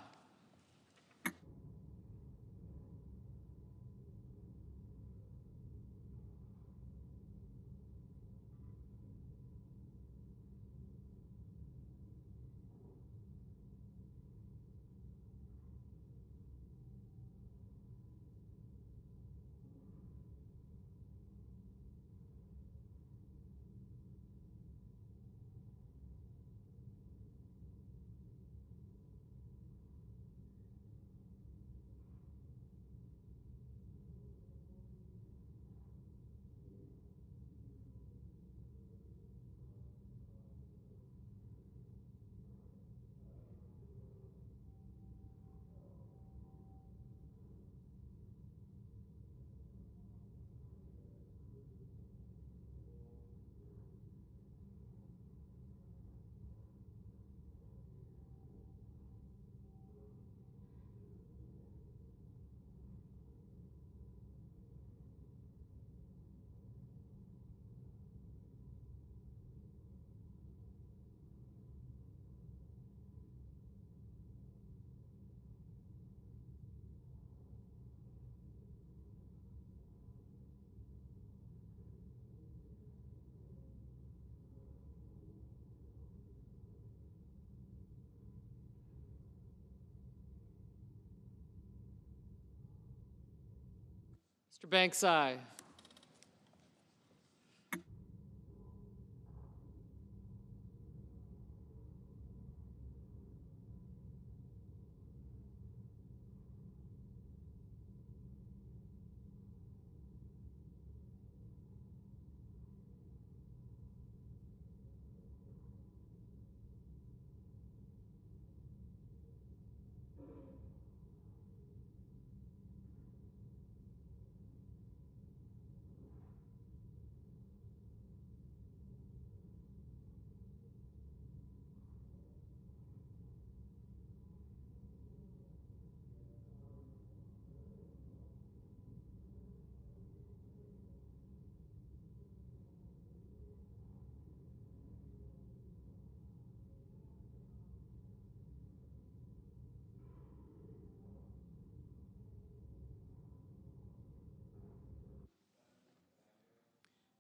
Mr. Banks, aye.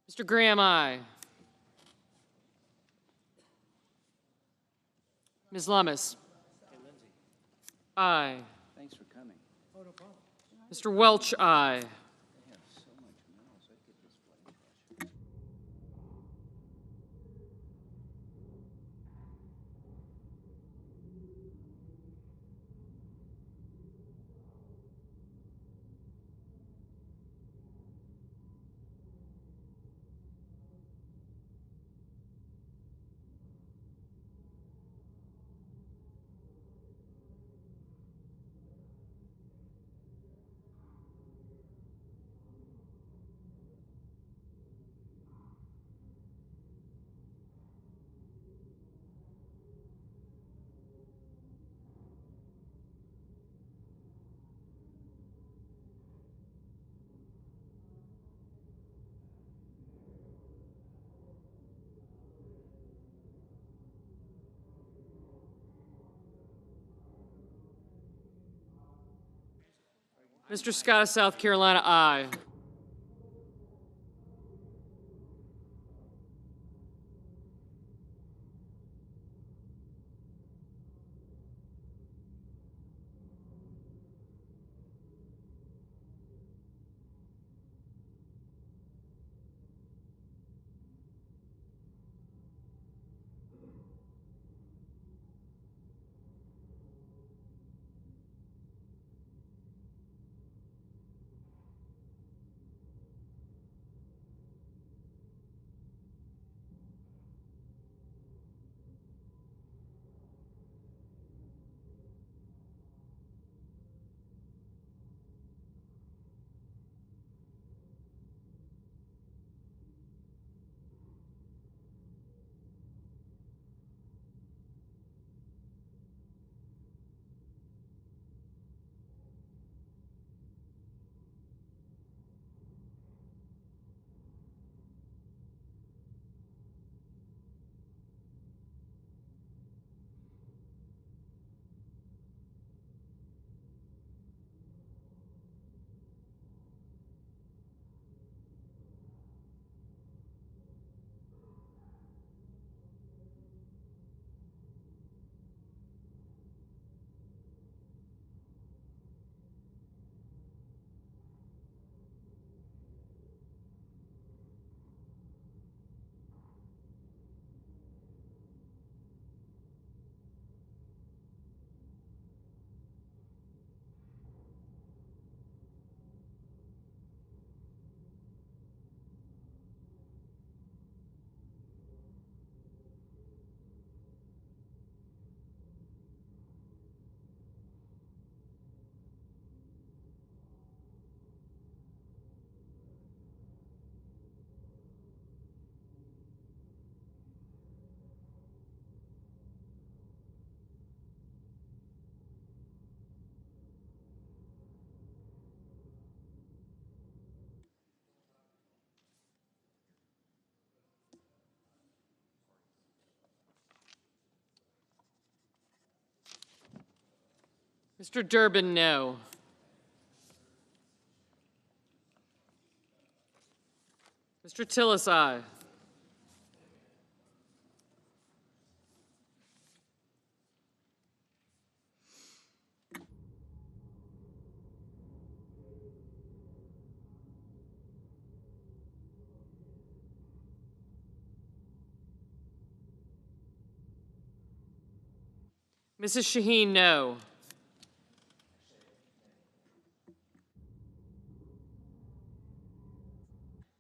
Mr. Graham, aye. Ms. Lummis? Aye. Thanks for coming. Mr. Welch, aye. They have so much miles. I'd get this flight. Mr. Scott of South Carolina, aye. Mr. Durbin, no. Mr. Tillis, aye. Mrs. Shaheen, no.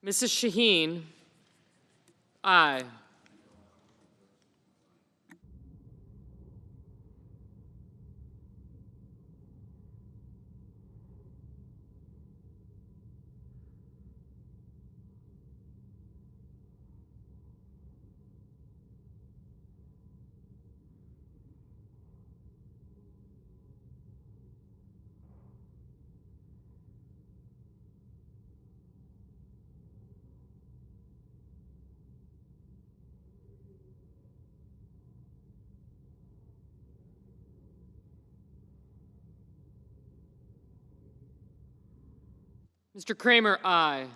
Mrs. Shaheen, aye. Mr. Kramer, aye.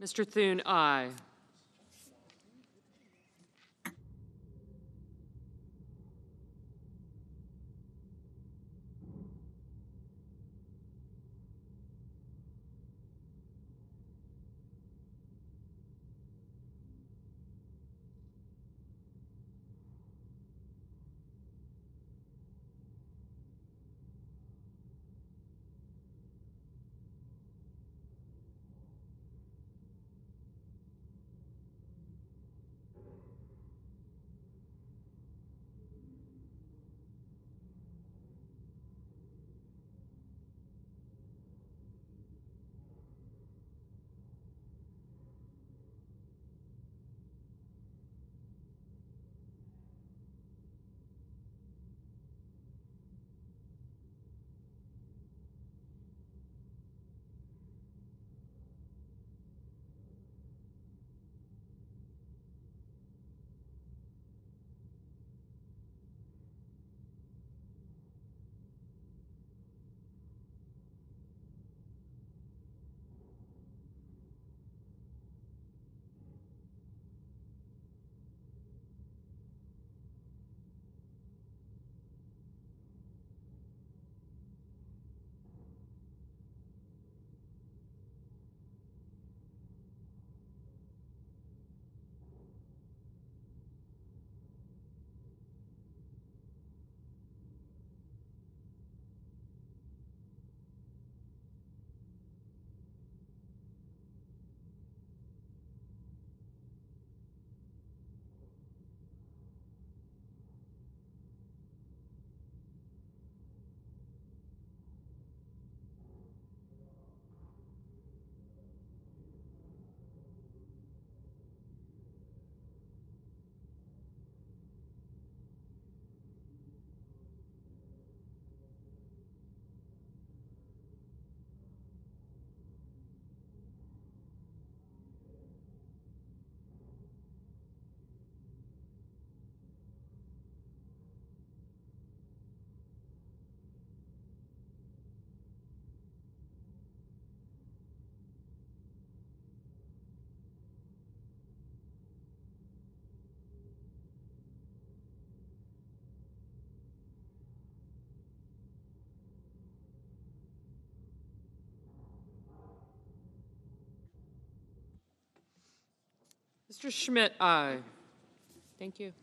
Mr. Thune, aye. Mr. Schmidt, aye. Thank you.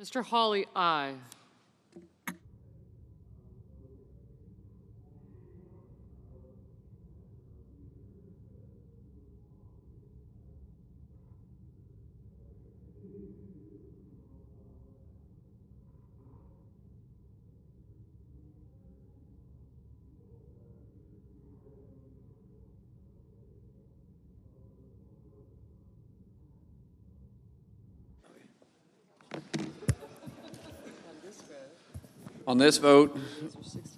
Mr. Hawley, aye. On this vote,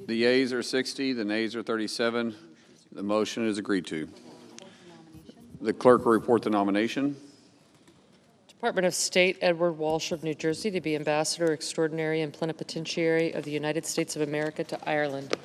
the yeas are 60, the nays are 37. The motion is agreed to. The clerk will report the nomination. Department of State, Edward Walsh of New Jersey, to be Ambassador Extraordinary and Plenipotentiary of the United States of America to Ireland.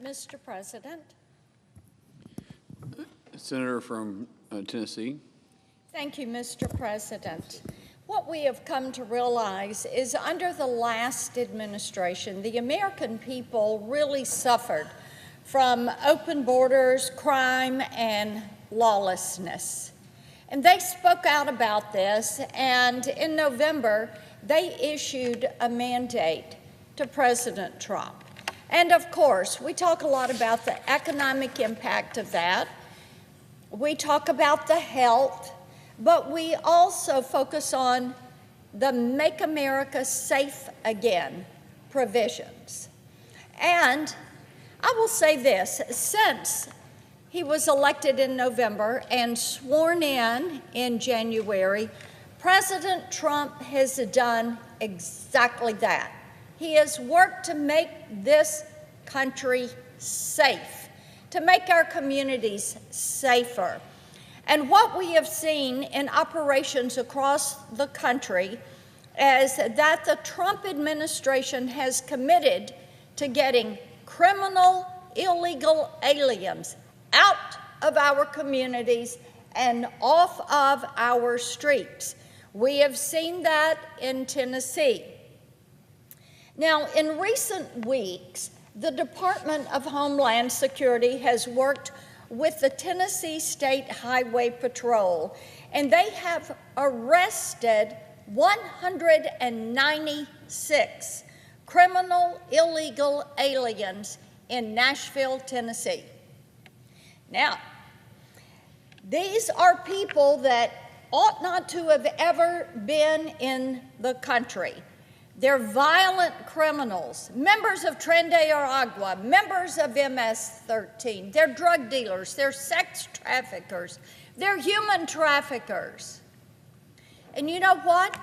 Mr. President. Senator from Tennessee. Thank you, Mr. President. What we have come to realize is under the last administration, the American people really suffered from open borders, crime, and lawlessness. And they spoke out about this, and in November, they issued a mandate to President Trump. And of course, we talk a lot about the economic impact of that. We talk about the health, but we also focus on the Make America Safe Again provisions. And I will say this, since he was elected in November and sworn in January, President Trump has done exactly that. He has worked to make this country safe, to make our communities safer. And what we have seen in operations across the country is that the Trump administration has committed to getting criminal, illegal aliens out of our communities and off of our streets. We have seen that in Tennessee. Now, in recent weeks, the Department of Homeland Security has worked with the Tennessee State Highway Patrol, and they have arrested 196 criminal illegal aliens in Nashville, Tennessee. Now, these are people that ought not to have ever been in the country. They're violent criminals, members of Tren de Aragua, members of MS-13. They're drug dealers, they're sex traffickers, they're human traffickers. And you know what?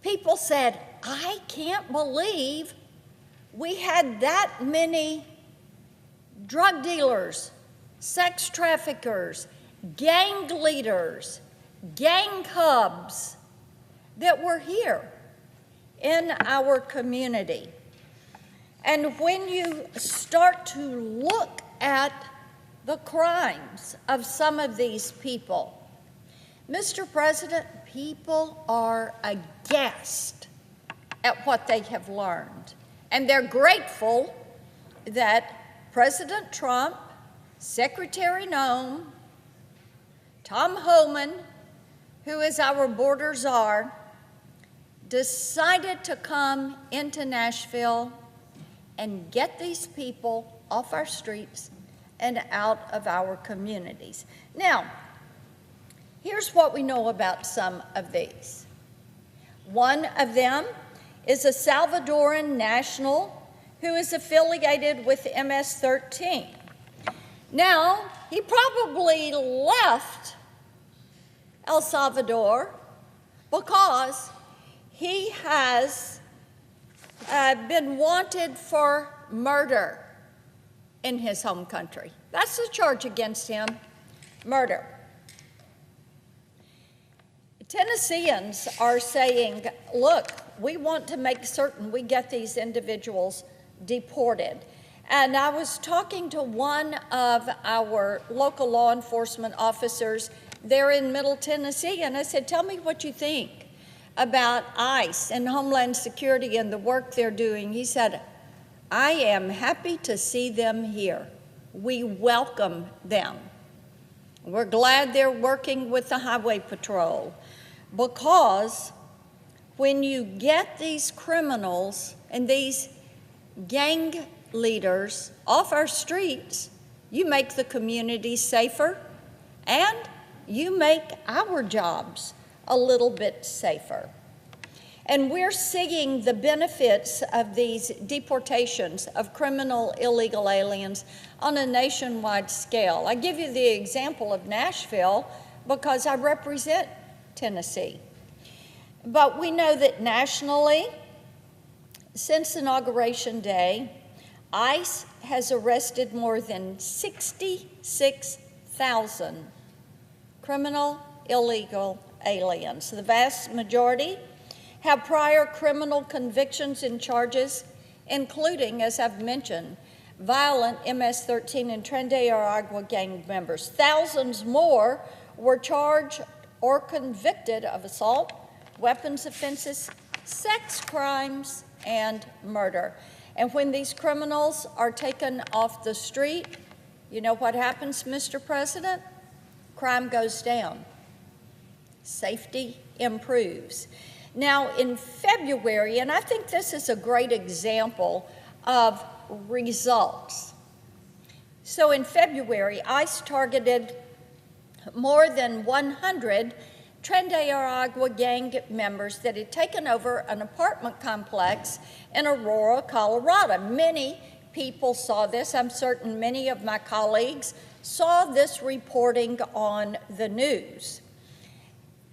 People said, I can't believe we had that many drug dealers, sex traffickers, gang leaders, gang cubs that were here in our community. And when you start to look at the crimes of some of these people, Mr. President, people are aghast at what they have learned. And they're grateful that President Trump, Secretary Noem, Tom Homan, who is our border czar, decided to come into Nashville and get these people off our streets and out of our communities. Now, here's what we know about some of these. One of them is a Salvadoran national who is affiliated with MS-13. Now, he probably left El Salvador because he has been wanted for murder in his home country. That's the charge against him, murder. Tennesseans are saying, look, we want to make certain we get these individuals deported. And I was talking to one of our local law enforcement officers there in Middle Tennessee, and I said, tell me what you think about ICE and Homeland Security and the work they're doing. He said, I am happy to see them here. We welcome them. We're glad they're working with the Highway Patrol, because when you get these criminals and these gang leaders off our streets, you make the community safer and you make our jobs a little bit safer. And we're seeing the benefits of these deportations of criminal illegal aliens on a nationwide scale. I give you the example of Nashville because I represent Tennessee. But we know that nationally, since Inauguration Day, ICE has arrested more than 66,000 criminal illegal aliens. The vast majority have prior criminal convictions and charges, including, as I've mentioned, violent MS-13 and Tren de Aragua gang members. Thousands more were charged or convicted of assault, weapons offenses, sex crimes, and murder. And when these criminals are taken off the street, you know what happens, Mr. President? Crime goes down. Safety improves. Now, in February, and I think this is a great example of results. So in February, ICE targeted more than 100 Tren de Aragua gang members that had taken over an apartment complex in Aurora, Colorado. Many people saw this. I'm certain many of my colleagues saw this reporting on the news.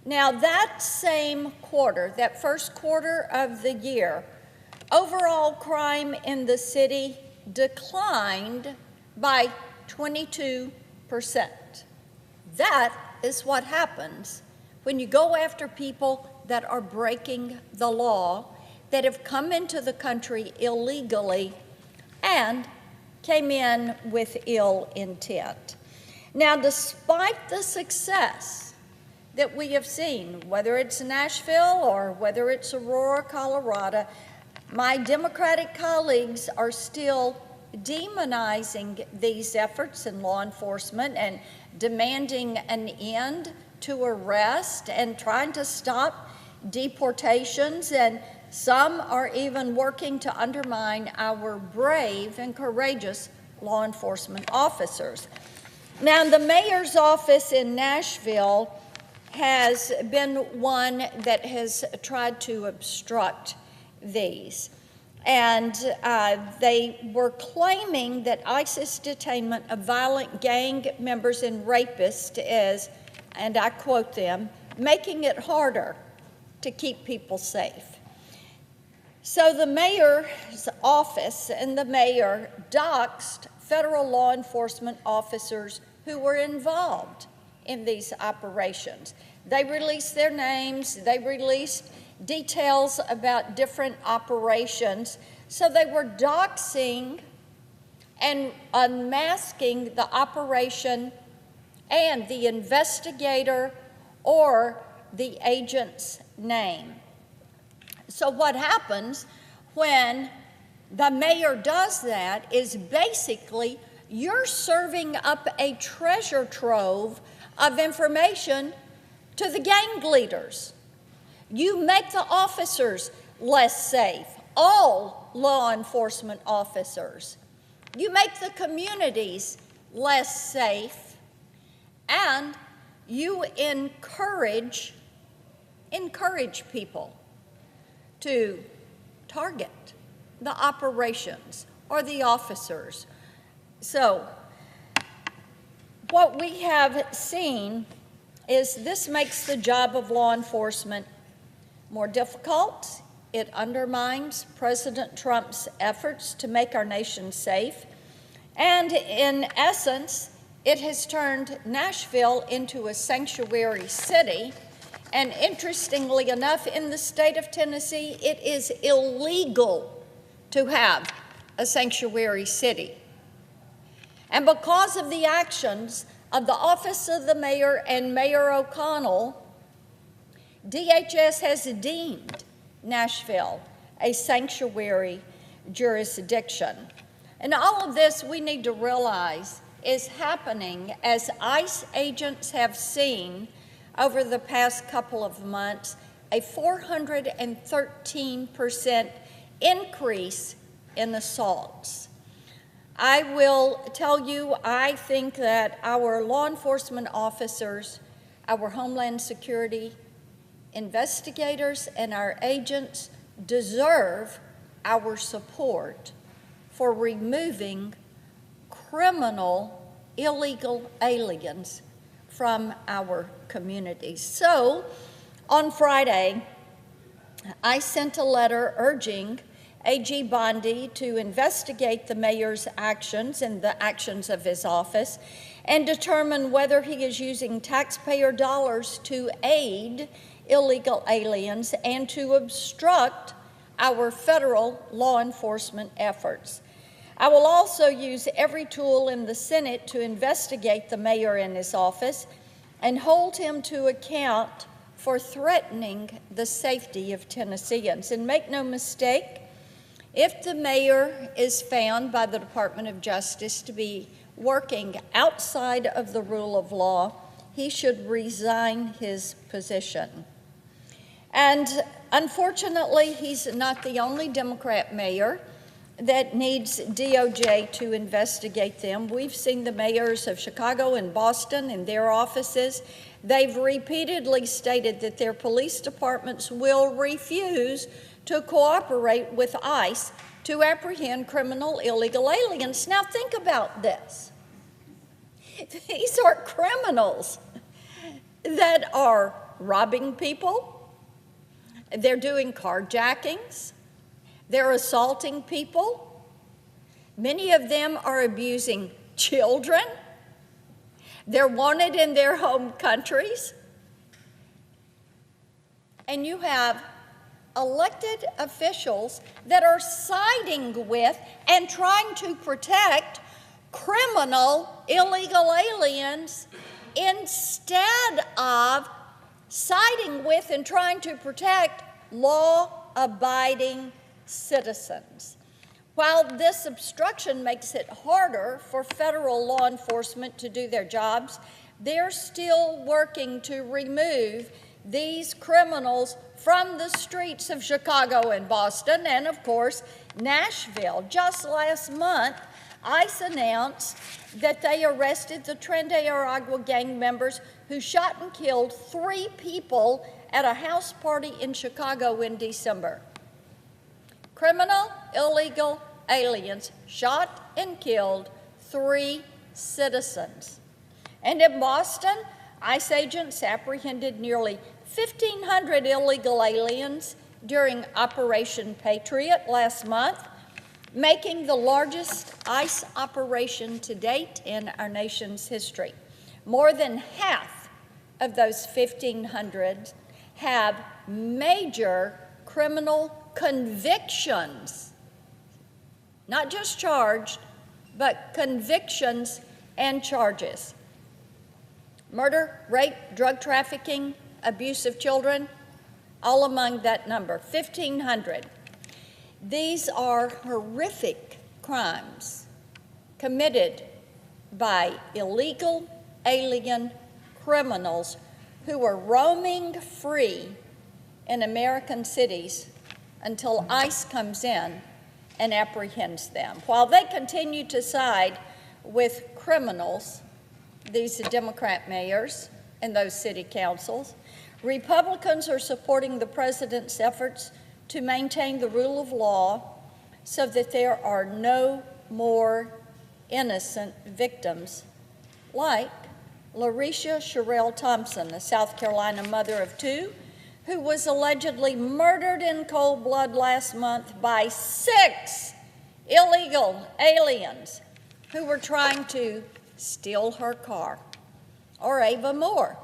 Now, that same quarter, that first quarter of the year, overall crime in the city declined by 22%. That is what happens when you go after people that are breaking the law, that have come into the country illegally and came in with ill intent. Now, despite the success that we have seen, whether it's Nashville or whether it's Aurora, Colorado, my Democratic colleagues are still demonizing these efforts in law enforcement and demanding an end to arrest and trying to stop deportations, and some are even working to undermine our brave and courageous law enforcement officers. Now, the mayor's office in Nashville has been one that has tried to obstruct these. And they were claiming that ICE's detainment of violent gang members and rapists is, and I quote them, making it harder to keep people safe. So the mayor's office and the mayor doxed federal law enforcement officers who were involved in these operations. They released their names, they released details about different operations. So they were doxing and unmasking the operation and the investigator or the agent's name. So what happens when the mayor does that is basically you're serving up a treasure trove of information to the gang leaders. You make the officers less safe, all law enforcement officers. You make the communities less safe, and you encourage people to target the operations or the officers. So what we have seen is this makes the job of law enforcement more difficult. It undermines President Trump's efforts to make our nation safe. And in essence, it has turned Nashville into a sanctuary city. And interestingly enough, in the state of Tennessee, it is illegal to have a sanctuary city. And because of the actions of the office of the mayor and Mayor O'Connell, DHS has deemed Nashville a sanctuary jurisdiction. And all of this we need to realize is happening as ICE agents have seen over the past couple of months a 413% increase in assaults. I will tell you, I think that our law enforcement officers, our Homeland Security investigators, and our agents deserve our support for removing criminal, illegal aliens from our communities. So, on Friday, I sent a letter urging AG Bondi to investigate the mayor's actions and the actions of his office and determine whether he is using taxpayer dollars to aid illegal aliens and to obstruct our federal law enforcement efforts. I will also use every tool in the Senate to investigate the mayor in his office and hold him to account for threatening the safety of Tennesseans. And make no mistake, if the mayor is found by the Department of Justice to be working outside of the rule of law, he should resign his position. And unfortunately, he's not the only Democrat mayor that needs DOJ to investigate them. We've seen the mayors of Chicago and Boston in their offices. They've repeatedly stated that their police departments will refuse to cooperate with ICE to apprehend criminal illegal aliens. Now think about this. These are criminals that are robbing people, they're doing carjackings, they're assaulting people. Many of them are abusing children. They're wanted in their home countries. And you have elected officials that are siding with and trying to protect criminal illegal aliens instead of siding with and trying to protect law-abiding citizens. While this obstruction makes it harder for federal law enforcement to do their jobs, they're still working to remove these criminals from the streets of Chicago and Boston and, of course, Nashville. Just last month, ICE announced that they arrested the Tren de Aragua gang members who shot and killed 3 people at a house party in Chicago in December. Criminal illegal aliens shot and killed 3 citizens. And in Boston, ICE agents apprehended nearly 1,500 illegal aliens during Operation Patriot last month, making the largest ICE operation to date in our nation's history. More than half of those 1,500 have major criminal convictions, not just charged, but convictions and charges. Murder, rape, drug trafficking, abuse of children, all among that number, 1,500. These are horrific crimes committed by illegal alien criminals who are roaming free in American cities until ICE comes in and apprehends them. While they continue to side with criminals, these Democrat mayors and those city councils, Republicans are supporting the president's efforts to maintain the rule of law so that there are no more innocent victims like Larisha Sherelle Thompson, a South Carolina mother of 2, who was allegedly murdered in cold blood last month by 6 illegal aliens who were trying to steal her car. Or Ava Moore,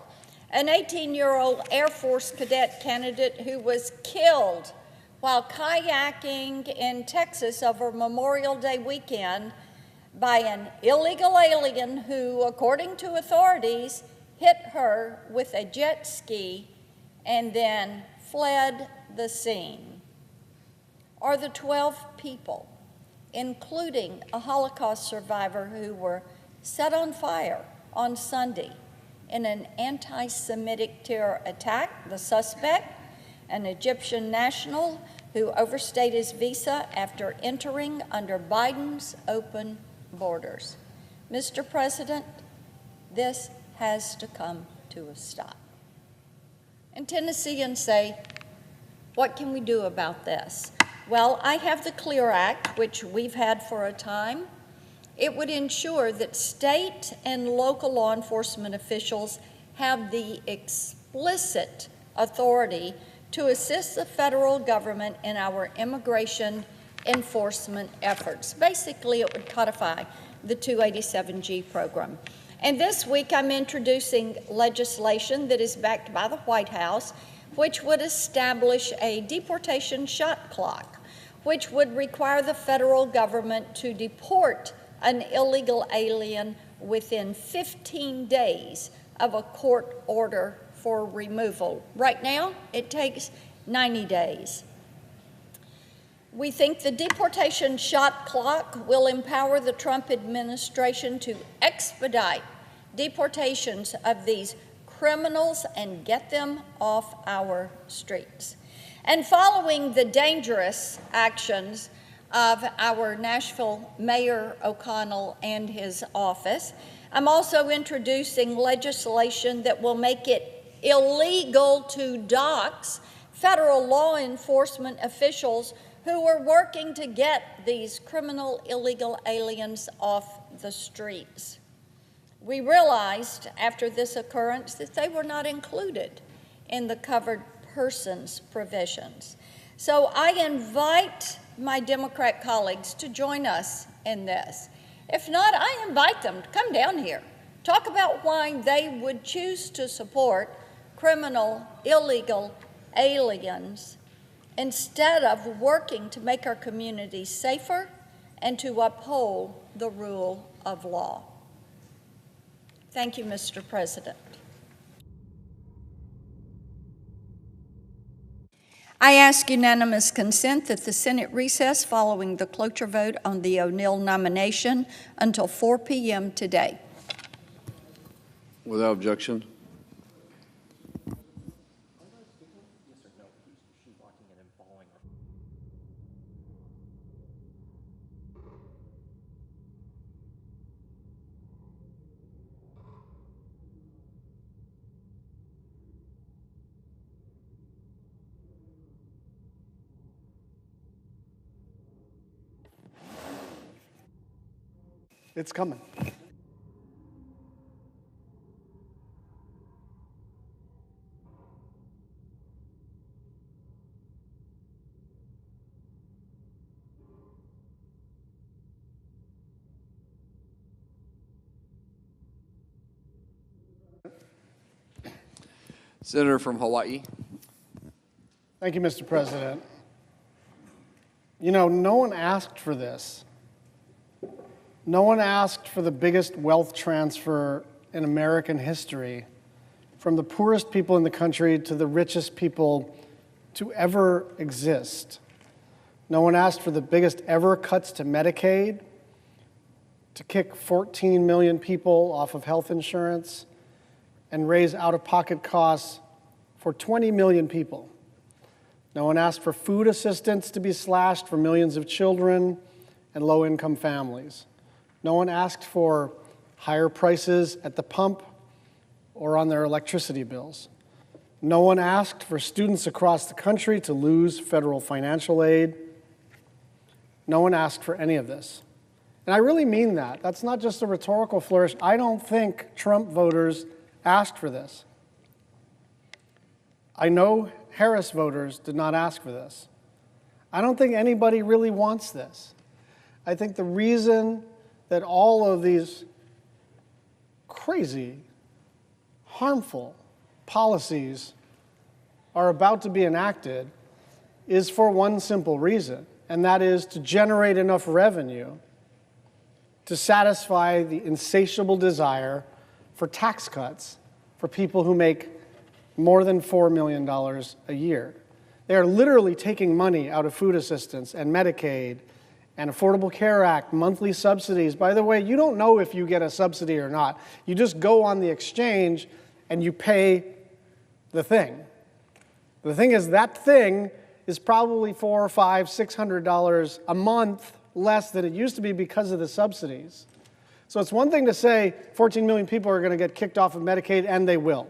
an 18-year-old Air Force cadet candidate who was killed while kayaking in Texas over Memorial Day weekend by an illegal alien who, according to authorities, hit her with a jet ski and then fled the scene. Or the 12 people, including a Holocaust survivor, who were set on fire on Sunday in an anti-Semitic terror attack. The suspect, an Egyptian national who overstayed his visa after entering under Biden's open borders. Mr. President, this has to come to a stop. And Tennesseans say, what can we do about this? Well, I have the CLEAR Act, which we've had for a time. It would ensure that state and local law enforcement officials have the explicit authority to assist the federal government in our immigration enforcement efforts. Basically, it would codify the 287G program. And this week, I'm introducing legislation that is backed by the White House, which would establish a deportation shot clock, which would require the federal government to deport an illegal alien within 15 days of a court order for removal. Right now, it takes 90 days. We think the deportation shot clock will empower the Trump administration to expedite deportations of these criminals and get them off our streets. And following the dangerous actions of our Nashville Mayor O'Connell and his office, I'm also introducing legislation that will make it illegal to dox federal law enforcement officials who are working to get these criminal illegal aliens off the streets. We realized after this occurrence that they were not included in the covered persons provisions. So I invite my Democrat colleagues to join us in this. If not, I invite them to come down here, talk about why they would choose to support criminal illegal aliens instead of working to make our communities safer and to uphold the rule of law. Thank you, Mr. President. I ask unanimous consent that the Senate recess following the cloture vote on the O'Neill nomination until 4 p.m. today. Without objection. It's coming. Senator from Hawaii. Thank you, Mr. President. You know, no one asked for this. No one asked for the biggest wealth transfer in American history, from the poorest people in the country to the richest people to ever exist. No one asked for the biggest ever cuts to Medicaid, to kick 14 million people off of health insurance, and raise out-of-pocket costs for 20 million people. No one asked for food assistance to be slashed for millions of children and low-income families. No one asked for higher prices at the pump or on their electricity bills. No one asked for students across the country to lose federal financial aid. No one asked for any of this. And I really mean that. That's not just a rhetorical flourish. I don't think Trump voters asked for this. I know Harris voters did not ask for this. I don't think anybody really wants this. I think the reason that all of these crazy, harmful policies are about to be enacted is for one simple reason, and that is to generate enough revenue to satisfy the insatiable desire for tax cuts for people who make more than $4 million a year. They are literally taking money out of food assistance and Medicaid and Affordable Care Act, monthly subsidies. By the way, you don't know if you get a subsidy or not. You just go on the exchange and you pay the thing. The thing is, that thing is probably $400, $500, $600 a month less than it used to be because of the subsidies. So it's one thing to say 14 million people are going to get kicked off of Medicaid, and they will.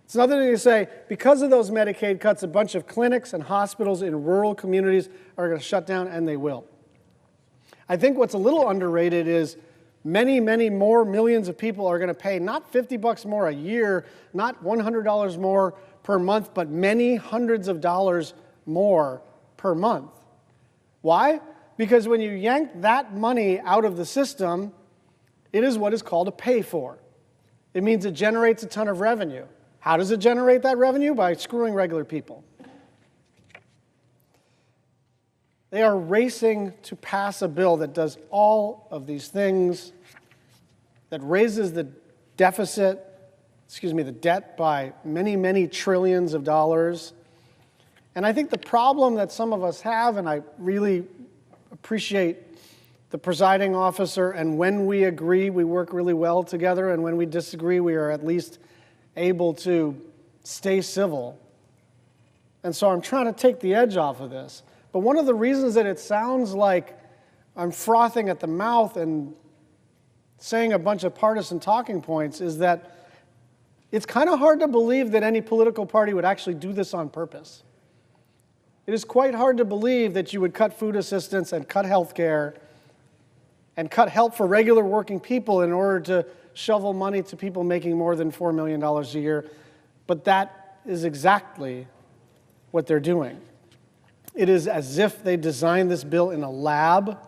It's another thing to say, because of those Medicaid cuts, a bunch of clinics and hospitals in rural communities are going to shut down, and they will. I think what's a little underrated is many, many more millions of people are going to pay not $50 more a year, not $100 more per month, but many hundreds of dollars more per month. Why? Because when you yank that money out of the system, it is what is called a pay-for. It means it generates a ton of revenue. How does it generate that revenue? By screwing regular people. They are racing to pass a bill that does all of these things, that raises the the debt by many, many trillions of dollars. And I think the problem that some of us have, and I really appreciate the presiding officer, and when we agree, we work really well together, and when we disagree, we are at least able to stay civil. And so I'm trying to take the edge off of this. But one of the reasons that it sounds like I'm frothing at the mouth and saying a bunch of partisan talking points is that it's kind of hard to believe that any political party would actually do this on purpose. It is quite hard to believe that you would cut food assistance and cut health care and cut help for regular working people in order to shovel money to people making more than $4 million a year. But that is exactly what they're doing. It is as if they designed this bill in a lab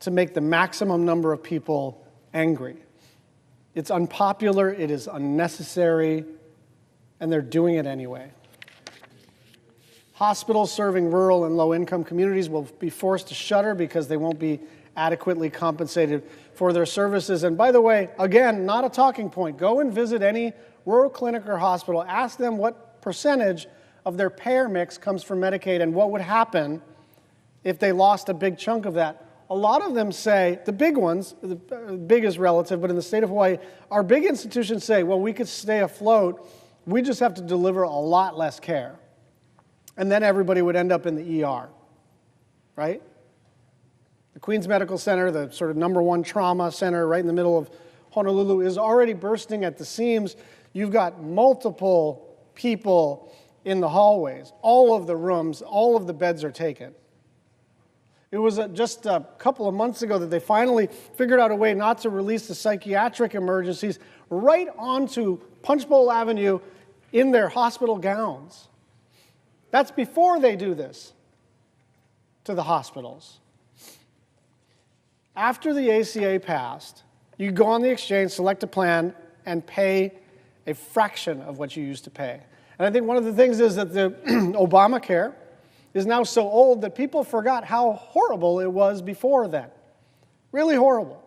to make the maximum number of people angry. It's unpopular, it is unnecessary, and they're doing it anyway. Hospitals serving rural and low-income communities will be forced to shutter because they won't be adequately compensated for their services. And by the way, again, not a talking point. Go and visit any rural clinic or hospital. Ask them what percentage of their payer mix comes from Medicaid and what would happen if they lost a big chunk of that. A lot of them say, the big ones, the big is relative, but in the state of Hawaii, our big institutions say, well, we could stay afloat. We just have to deliver a lot less care. And then everybody would end up in the ER, right? The Queens Medical Center, the sort of #1 trauma center right in the middle of Honolulu, is already bursting at the seams. You've got multiple people in the hallways. All of the rooms, all of the beds are taken. It was just a couple of months ago that they finally figured out a way not to release the psychiatric emergencies right onto Punchbowl Avenue in their hospital gowns. That's before they do this to the hospitals. After the ACA passed, you go on the exchange, select a plan, and pay a fraction of what you used to pay. And I think one of the things is that the Obamacare is now so old that people forgot how horrible it was before then. Really horrible.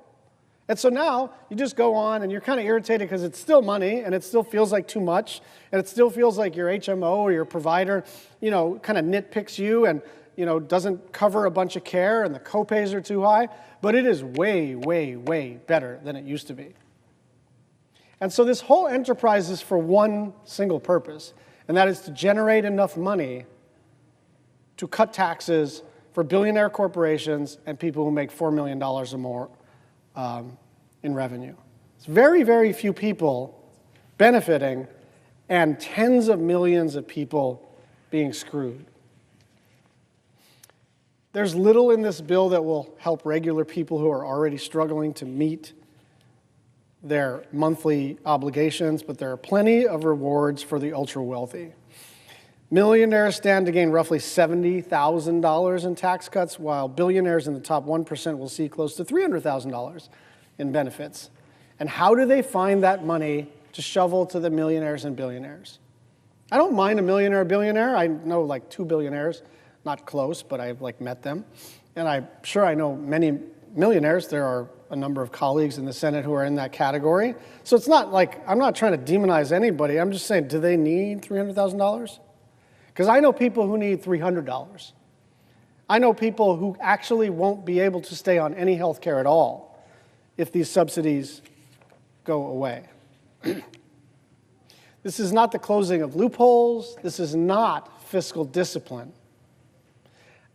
And so now you just go on and you're kind of irritated because it's still money and it still feels like too much and it still feels like your HMO or your provider, kind of nitpicks you and, doesn't cover a bunch of care and the copays are too high. But it is way, way, way better than it used to be. And so this whole enterprise is for one single purpose, and that is to generate enough money to cut taxes for billionaire corporations and people who make $4 million or more in revenue. It's very, very few people benefiting and tens of millions of people being screwed. There's little in this bill that will help regular people who are already struggling to meet their monthly obligations, but there are plenty of rewards for the ultra-wealthy. Millionaires stand to gain roughly $70,000 in tax cuts, while billionaires in the top 1% will see close to $300,000 in benefits. And how do they find that money to shovel to the millionaires and billionaires? I don't mind a millionaire or billionaire. I know like 2 billionaires, not close, but I've met them. And I'm sure I know many millionaires. There are a number of colleagues in the Senate who are in that category. So it's not like, I'm not trying to demonize anybody. I'm just saying, do they need $300,000? Because I know people who need $300. I know people who actually won't be able to stay on any health care at all if these subsidies go away. This is not the closing of loopholes. This is not fiscal discipline.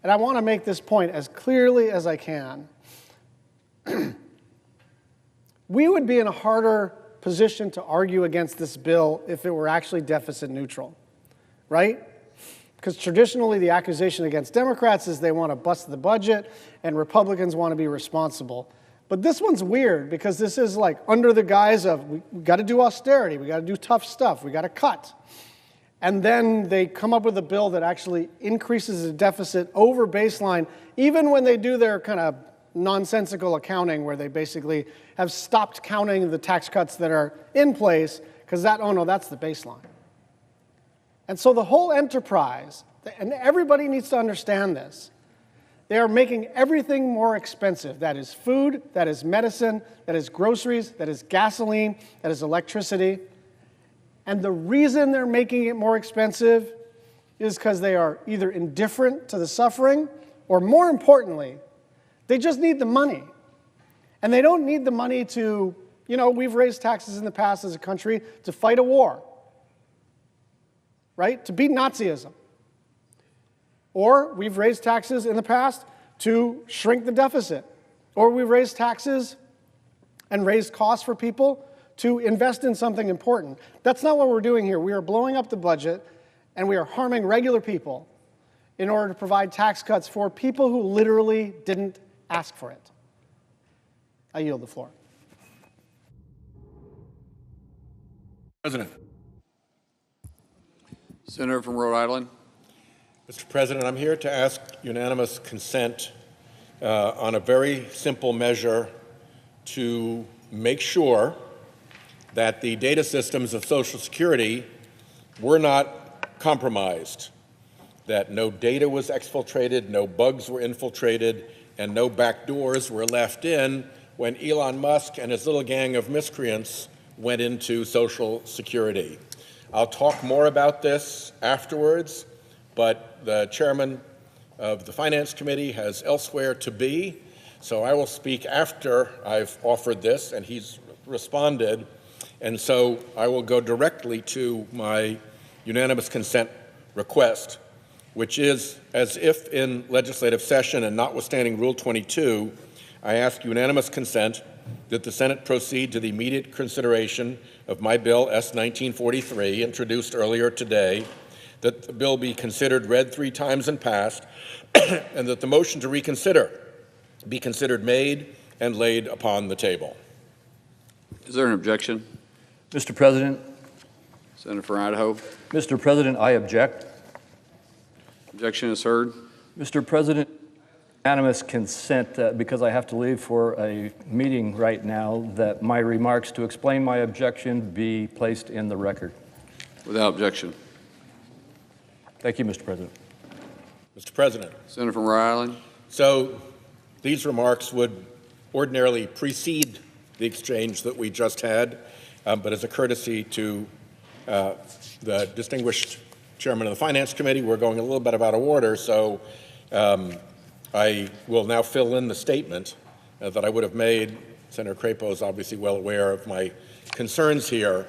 And I want to make this point as clearly as I can. We would be in a harder position to argue against this bill if it were actually deficit neutral, right? Because traditionally the accusation against Democrats is they want to bust the budget and Republicans want to be responsible. But this one's weird because this is like under the guise of we got to do austerity, we got to do tough stuff, we got to cut. And then they come up with a bill that actually increases the deficit over baseline, even when they do their kind of nonsensical accounting where they basically have stopped counting the tax cuts that are in place because that's the baseline. And so the whole enterprise, and everybody needs to understand this, They are making everything more expensive. That is food, that is medicine, that is groceries, that is gasoline, that is electricity. And the reason they're making it more expensive is because they are either indifferent to the suffering, or more importantly, they just need the money. And they don't need the money to, we've raised taxes in the past as a country to fight a war, right? To beat Nazism. Or we've raised taxes in the past to shrink the deficit. Or we've raised taxes and raised costs for people to invest in something important. That's not what we're doing here. We are blowing up the budget and we are harming regular people in order to provide tax cuts for people who literally didn't ask for it. I yield the floor. President. Senator from Rhode Island. Mr. President, I'm here to ask unanimous consent on a very simple measure to make sure that the data systems of Social Security were not compromised, that no data was exfiltrated, no bugs were infiltrated, and no backdoors were left in when Elon Musk and his little gang of miscreants went into Social Security. I'll talk more about this afterwards, but the chairman of the Finance Committee has elsewhere to be, so I will speak after I've offered this, and he's responded, and so I will go directly to my unanimous consent request, which is, as if in legislative session and notwithstanding Rule 22, I ask unanimous consent that the Senate proceed to the immediate consideration of my bill S-1943, introduced earlier today, that the bill be considered read 3 times and passed, and that the motion to reconsider be considered made and laid upon the table. Is there an objection? Mr. President. Senator from Idaho. Mr. President, I object. Objection is heard. Mr. President, unanimous consent, because I have to leave for a meeting right now, that my remarks to explain my objection be placed in the record. Without objection. Thank you, Mr. President. Mr. President. Senator from Rhode Island. So these remarks would ordinarily precede the exchange that we just had, but as a courtesy to the distinguished chairman of the Finance Committee, we're going a little bit out of order, so I will now fill in the statement that I would have made. Senator Crapo is obviously well aware of my concerns here.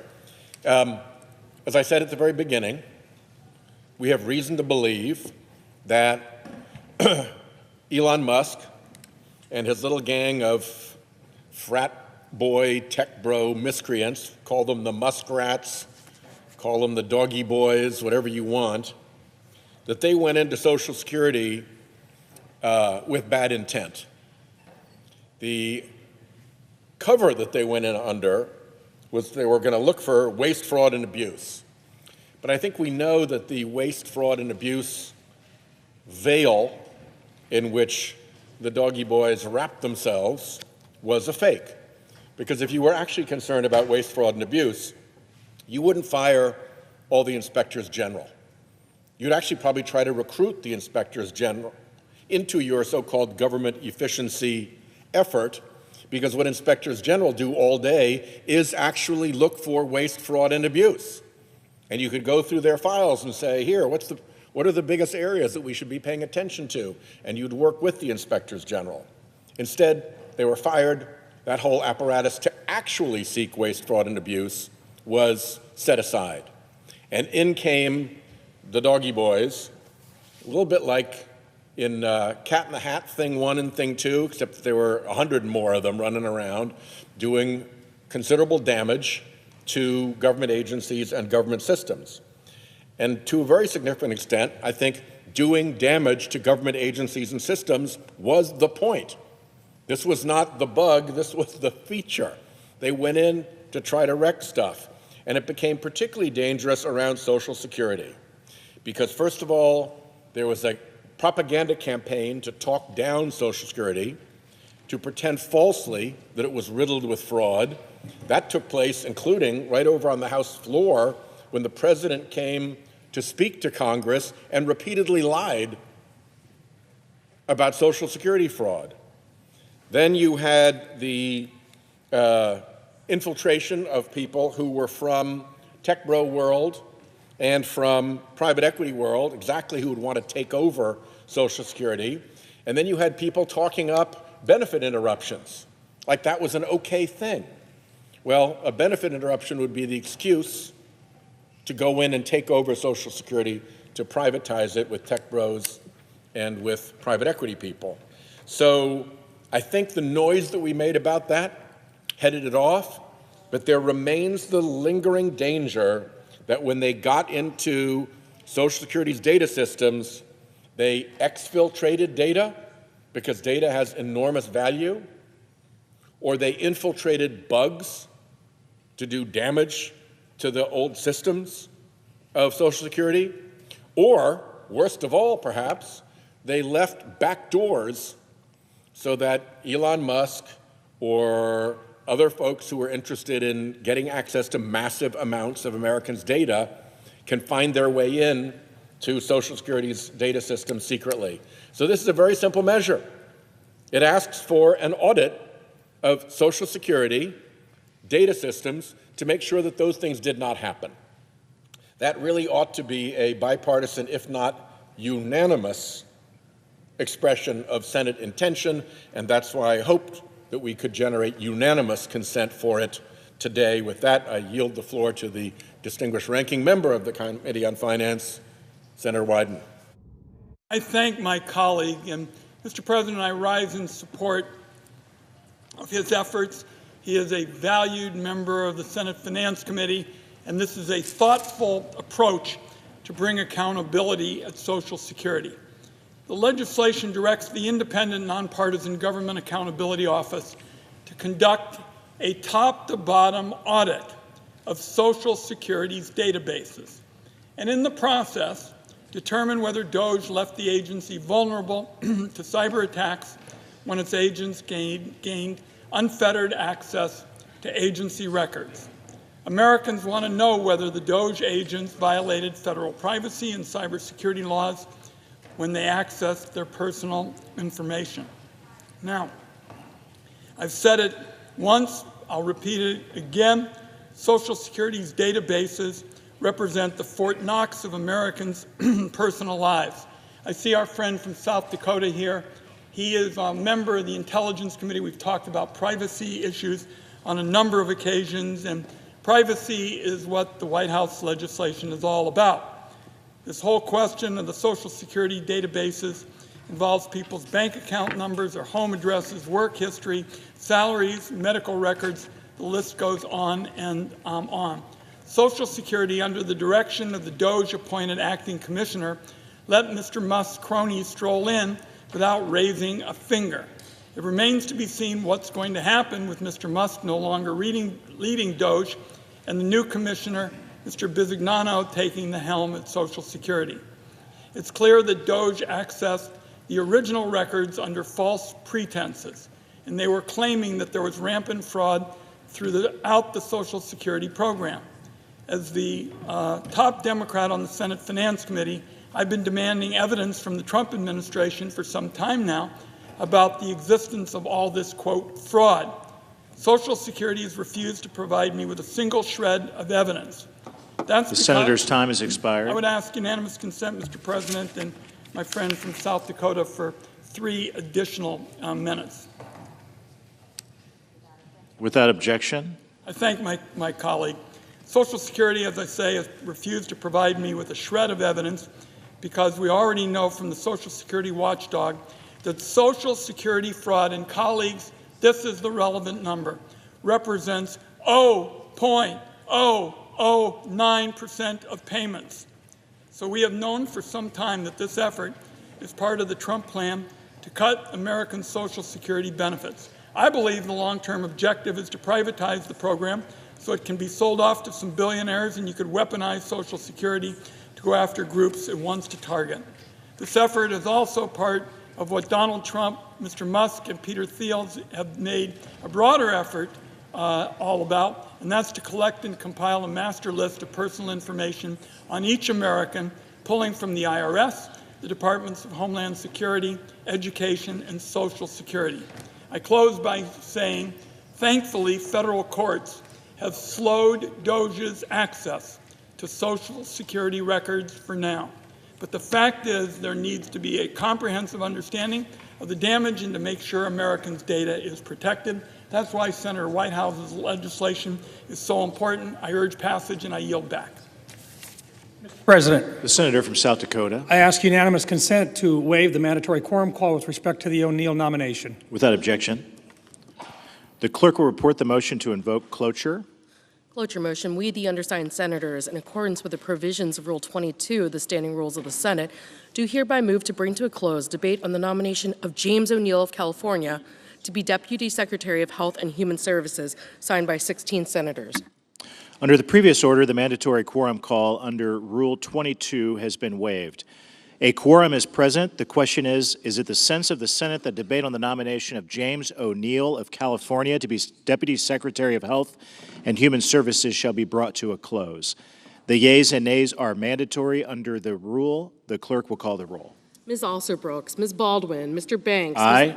As I said at the very beginning, we have reason to believe that Elon Musk and his little gang of frat boy, tech bro miscreants, call them the muskrats, call them the doggy boys, whatever you want, that they went into Social Security with bad intent. The cover that they went in under was they were going to look for waste, fraud, and abuse. But I think we know that the waste, fraud, and abuse veil in which the doggy boys wrapped themselves was a fake. Because if you were actually concerned about waste, fraud, and abuse, you wouldn't fire all the inspectors general. You'd actually probably try to recruit the inspectors general into your so-called government efficiency effort, because what inspectors general do all day is actually look for waste, fraud, and abuse. And you could go through their files and say, here, what are the biggest areas that we should be paying attention to? And you'd work with the inspectors general. Instead, they were fired. That whole apparatus to actually seek waste, fraud, and abuse was set aside. And in came the doggy boys, a little bit like in Cat in the Hat, Thing 1 and Thing 2, except that there were 100 more of them running around doing considerable damage to government agencies and government systems. And to a very significant extent, I think doing damage to government agencies and systems was the point. This was not the bug, this was the feature. They went in to try to wreck stuff. And it became particularly dangerous around Social Security. Because first of all, there was a propaganda campaign to talk down Social Security, to pretend falsely that it was riddled with fraud. That took place, including right over on the House floor, when the president came to speak to Congress and repeatedly lied about Social Security fraud. Then you had the infiltration of people who were from tech bro world and from private equity world, exactly who would want to take over Social Security. And then you had people talking up benefit interruptions, like that was an okay thing. Well, a benefit interruption would be the excuse to go in and take over Social Security, to privatize it with tech bros and with private equity people. So I think the noise that we made about that headed it off, but there remains the lingering danger that when they got into Social Security's data systems, they exfiltrated data because data has enormous value, or they infiltrated bugs to do damage to the old systems of Social Security, or, worst of all perhaps, they left back doors so that Elon Musk or other folks who are interested in getting access to massive amounts of Americans' data can find their way in to Social Security's data system secretly. So this is a very simple measure. It asks for an audit of Social Security data systems to make sure that those things did not happen. That really ought to be a bipartisan, if not unanimous, expression of Senate intention, and that's why I hoped that we could generate unanimous consent for it today. With that, I yield the floor to the distinguished ranking member of the Committee on Finance, Senator Wyden. I thank my colleague, and Mr. President, I rise in support of his efforts. He is a valued member of the Senate Finance Committee, and this is a thoughtful approach to bring accountability at Social Security. The legislation directs the independent, nonpartisan Government Accountability Office to conduct a top-to-bottom audit of Social Security's databases, and in the process, determine whether DOJ left the agency vulnerable to cyber attacks when its agents gained unfettered access to agency records. Americans want to know whether the DOJ agents violated federal privacy and cybersecurity laws when they accessed their personal information. Now, I've said it once, I'll repeat it again. Social Security's databases represent the Fort Knox of Americans' personal lives. I see our friend from South Dakota here. He is a member of the Intelligence Committee. We've talked about privacy issues on a number of occasions, and privacy is what the White House legislation is all about. This whole question of the Social Security databases involves people's bank account numbers, their home addresses, work history, salaries, medical records. The list goes on and on. Social Security, under the direction of the DOJ-appointed acting commissioner, let Mr. Musk's cronies stroll in without raising a finger. It remains to be seen what's going to happen with Mr. Musk no longer leading DOJ and the new commissioner, Mr. Bisignano, taking the helm at Social Security. It's clear that DOJ accessed the original records under false pretenses, and they were claiming that there was rampant fraud throughout the Social Security program. As the top Democrat on the Senate Finance Committee, I've been demanding evidence from the Trump administration for some time now about the existence of all this, quote, fraud. Social Security has refused to provide me with a single shred of evidence. The senator's time has expired. I would ask unanimous consent, Mr. President, and my friend from South Dakota for 3 additional minutes. Without objection. I thank my colleague. Social Security, as I say, has refused to provide me with a shred of evidence because we already know from the Social Security watchdog that Social Security fraud, and colleagues, this is the relevant number, represents 0.009% of payments. So we have known for some time that this effort is part of the Trump plan to cut American Social Security benefits. I believe the long-term objective is to privatize the program so it can be sold off to some billionaires and you could weaponize Social Security to go after groups it wants to target. This effort is also part of what Donald Trump, Mr. Musk, and Peter Thiel have made a broader effort all about, and that's to collect and compile a master list of personal information on each American, pulling from the IRS, the Departments of Homeland Security, Education, and Social Security. I close by saying, thankfully, federal courts have slowed DOJ's access to Social Security records for now. But the fact is there needs to be a comprehensive understanding of the damage and to make sure Americans' data is protected. That's why Senator Whitehouse's legislation is so important. I urge passage and I yield back. Mr. President, The senator from South Dakota. I ask unanimous consent to waive the mandatory quorum call with respect to the O'Neill nomination. Without objection. The clerk will report the motion to invoke cloture. Cloture motion. We, the undersigned senators, in accordance with the provisions of Rule 22 of the Standing Rules of the Senate, do hereby move to bring to a close debate on the nomination of James O'Neill of California to be Deputy Secretary of Health and Human Services, signed by 16 senators. Under the previous order, the mandatory quorum call under Rule 22 has been waived. A quorum is present. The question is it the sense of the Senate that debate on the nomination of James O'Neill of California to be Deputy Secretary of Health and Human Services shall be brought to a close? The yeas and nays are mandatory under the rule. The clerk will call the roll. Ms. Alsobrooks, Ms. Baldwin, Mr. Banks. Aye.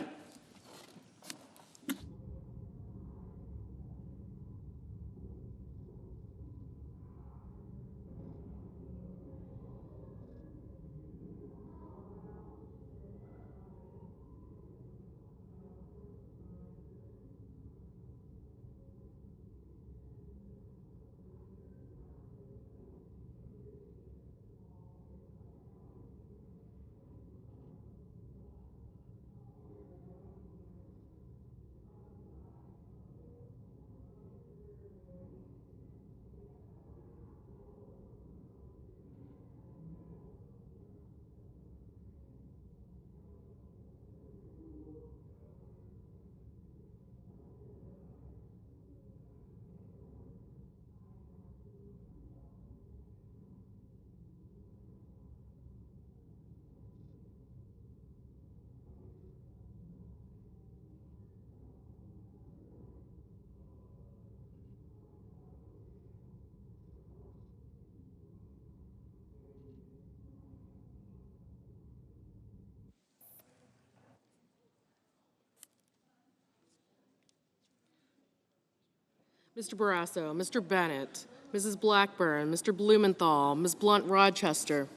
Mr. Barrasso, Mr. Bennett, Mrs. Blackburn, Mr. Blumenthal, Ms. Blunt-Rochester,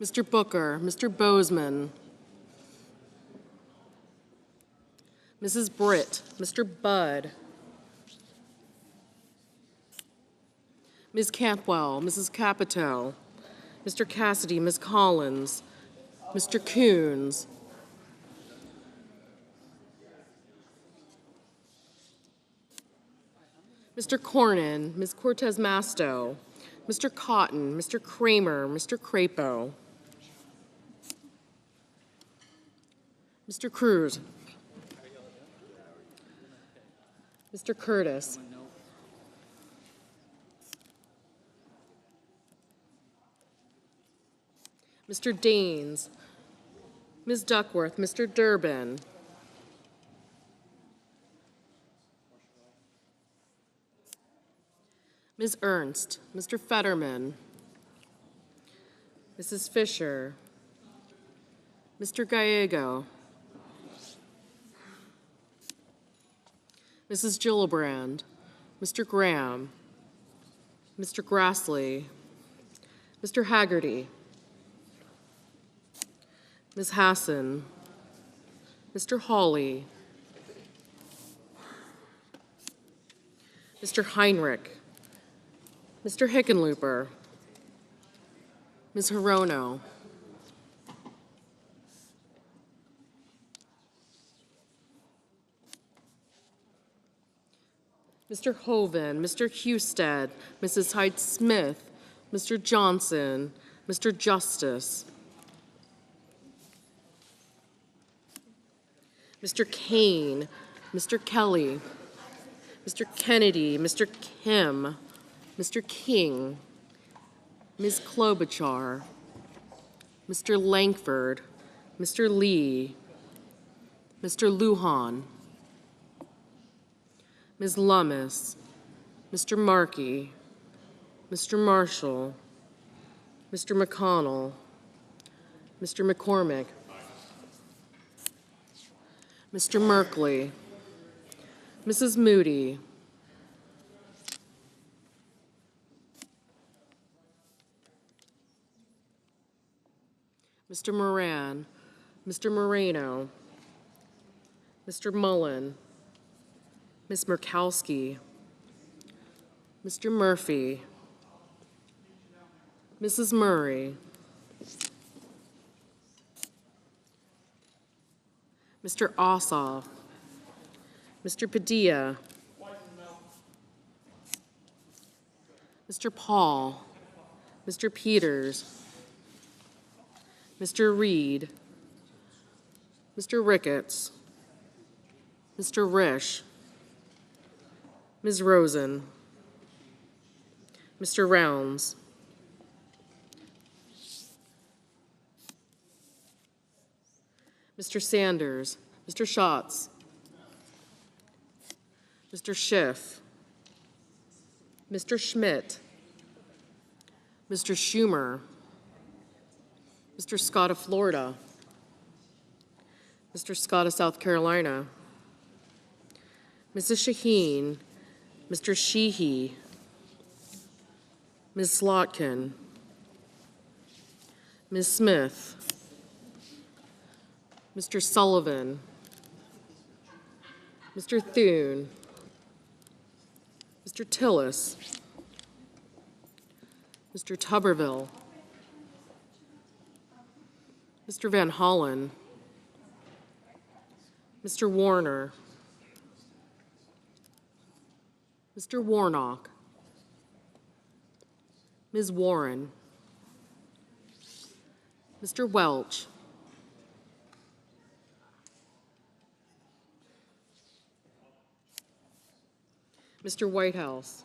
Mr. Booker, Mr. Bozeman, Mrs. Britt, Mr. Budd, Ms. Campwell, Mrs. Capito, Mr. Cassidy, Ms. Collins, Mr. Coons, Mr. Cornyn, Ms. Cortez Masto, Mr. Cotton, Mr. Kramer, Mr. Crapo, Mr. Cruz, Mr. Curtis, Mr. Daines, Ms. Duckworth, Mr. Durbin, Ms. Ernst, Mr. Fetterman, Mrs. Fisher, Mr. Gallego, Mrs. Gillibrand, Mr. Graham, Mr. Grassley, Mr. Haggerty, Ms. Hassan, Mr. Hawley, Mr. Heinrich, Mr. Hickenlooper, Ms. Hirono, Mr. Hoven, Mr. Husted, Mrs. Hyde-Smith, Mr. Johnson, Mr. Justice, Mr. Kane, Mr. Kelly, Mr. Kennedy, Mr. Kim, Mr. King, Ms. Klobuchar, Mr. Langford, Mr. Lee, Mr. Lujan, Ms. Lummis, Mr. Markey, Mr. Marshall, Mr. McConnell, Mr. McCormick, Mr. Merkley, Mrs. Moody, Mr. Moran, Mr. Moreno, Mr. Mullen, Ms. Murkowski, Mr. Murphy, Mrs. Murray, Mr. Ossoff, Mr. Padilla, Mr. Paul, Mr. Peters, Mr. Reed, Mr. Ricketts, Mr. Risch, Ms. Rosen, Mr. Rounds, Mr. Sanders, Mr. Schatz, Mr. Schiff, Mr. Schmidt, Mr. Schumer, Mr. Scott of Florida, Mr. Scott of South Carolina, Mrs. Shaheen, Mr. Sheehy, Ms. Slotkin, Ms. Smith, Mr. Sullivan, Mr. Thune, Mr. Tillis, Mr. Tuberville, Mr. Van Hollen, Mr. Warner, Mr. Warnock, Ms. Warren, Mr. Welch, Mr. Whitehouse,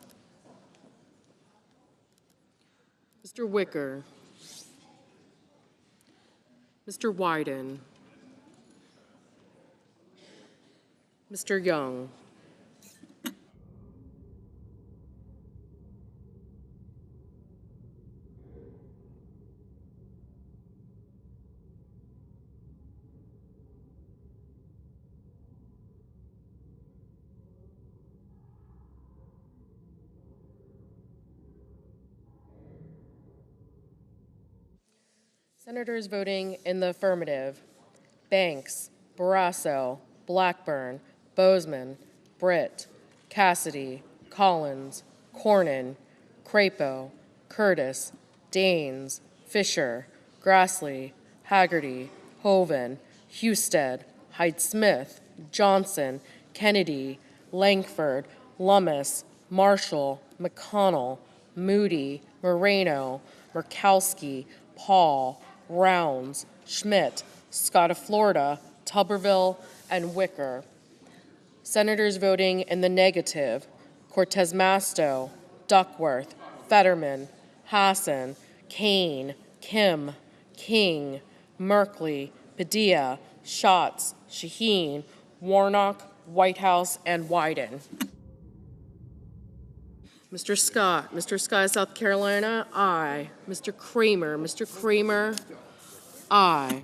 Mr. Wicker, Mr. Wyden, Mr. Young, Senators voting in the affirmative: Banks, Barrasso, Blackburn, Bozeman, Britt, Cassidy, Collins, Cornyn, Crapo, Curtis, Daines, Fisher, Grassley, Haggerty, Hoven, Husted, Hyde-Smith, Johnson, Kennedy, Langford, Lummis, Marshall, McConnell, Moody, Moreno, Murkowski, Paul, Rounds, Schmidt, Scott of Florida, Tuberville, and Wicker. Senators voting in the negative: Cortez Masto, Duckworth, Fetterman, Hassan, Kane, Kim, King, Merkley, Padilla, Schatz, Shaheen, Warnock, Whitehouse, and Wyden. Mr. Scott of South Carolina, aye. Mr. Kramer, aye.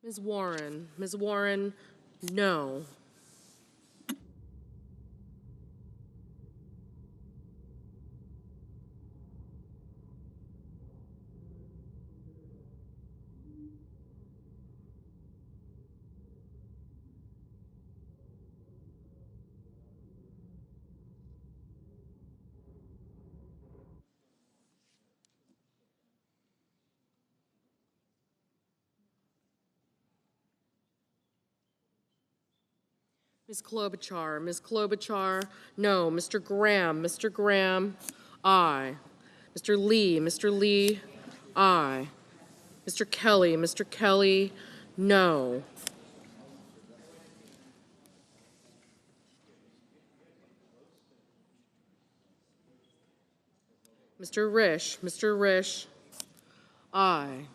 Ms. Warren, no. Ms. Klobuchar, no. Mr. Graham, aye. Mr. Lee, aye. Mr. Kelly, no. Mr. Risch, aye.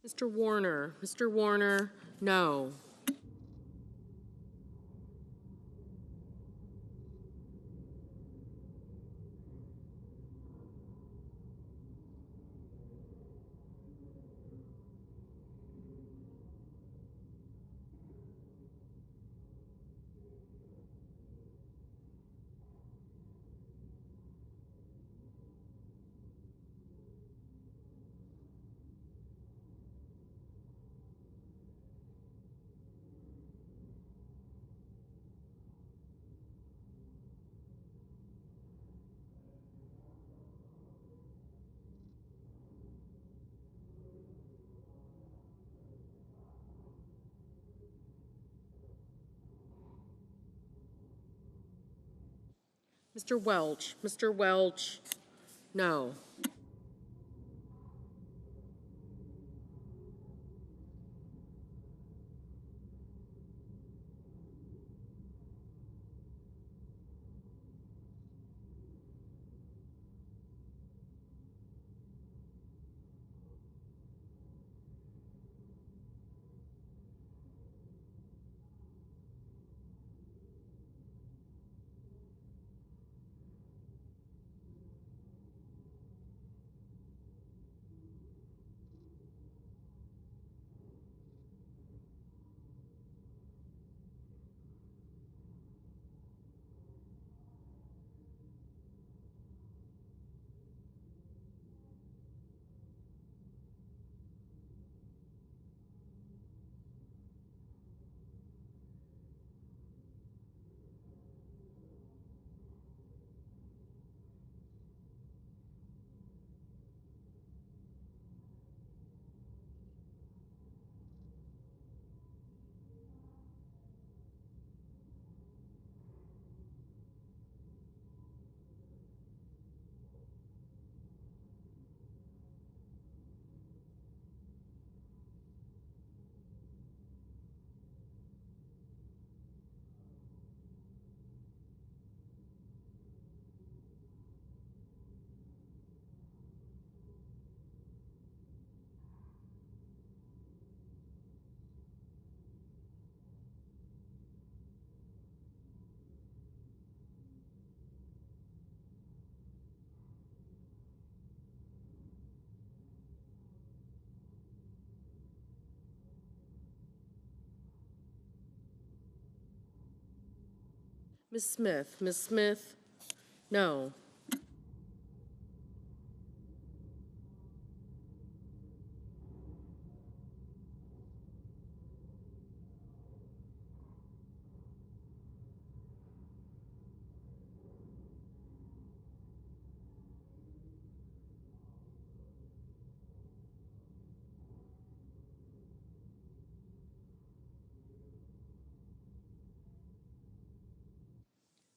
Mr. Warner, no. Mr. Welch, no. Ms. Smith, no.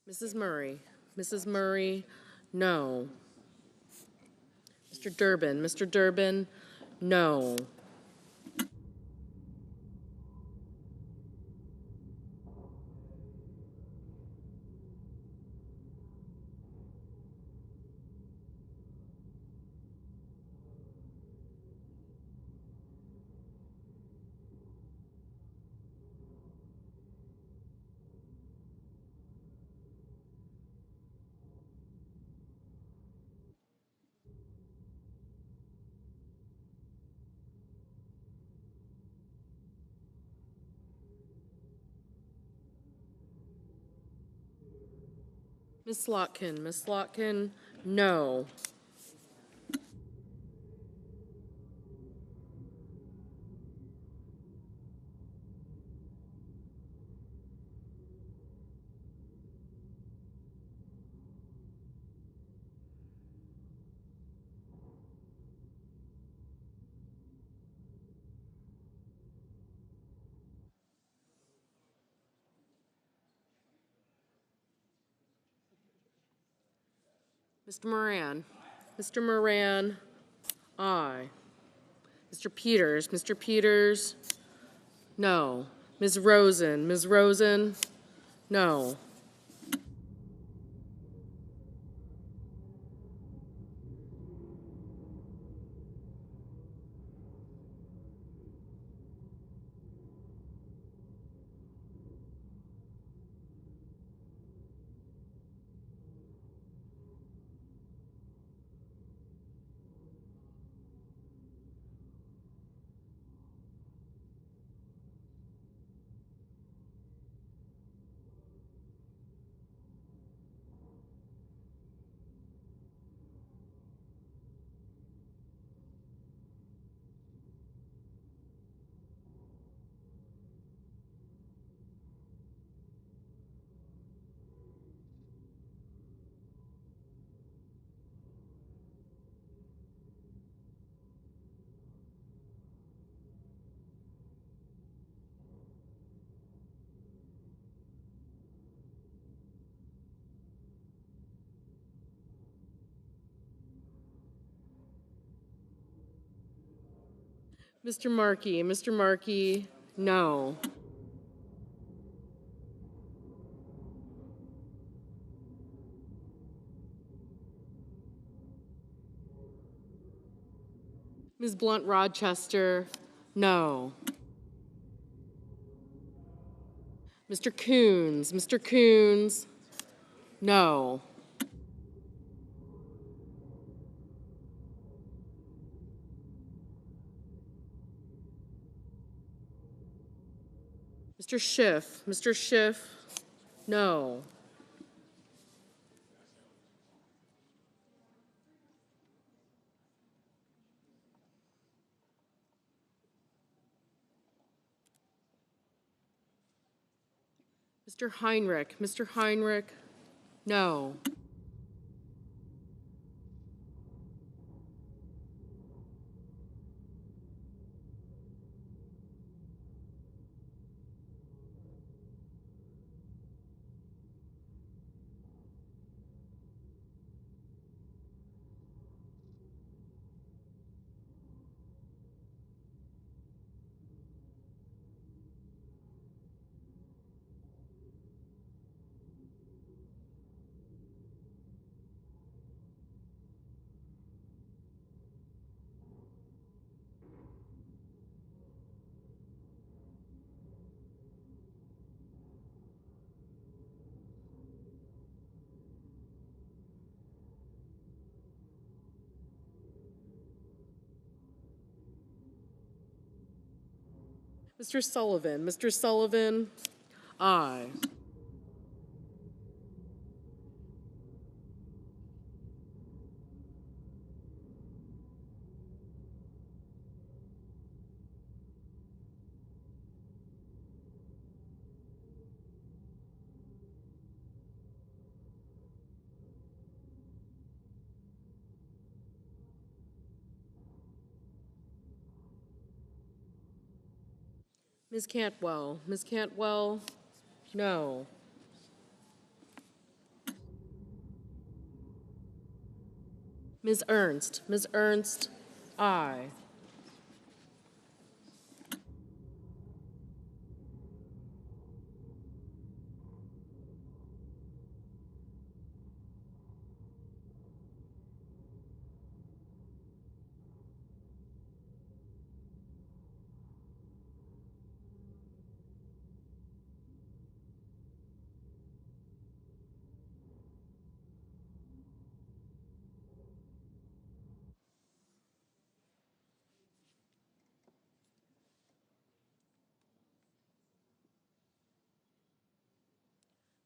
Mrs. Murray. Mrs. Murray, no. Mr. Durbin. Mr. Durbin, no. Ms. Slotkin. Ms. Slotkin, no. Mr. Moran. Mr. Moran, aye. Mr. Peters. Mr. Peters, no. Ms. Rosen. Ms. Rosen, no. Mr. Markey. Mr. Markey, no. Ms. Blunt Rochester, no. Mr. Coons. Mr. Coons, no. Mr. Schiff. Mr. Schiff, no. Mr. Heinrich. Mr. Heinrich, no. Mr. Sullivan. Mr. Sullivan, aye. Ms. Cantwell. Ms. Cantwell, no. Ms. Ernst. Ms. Ernst, aye.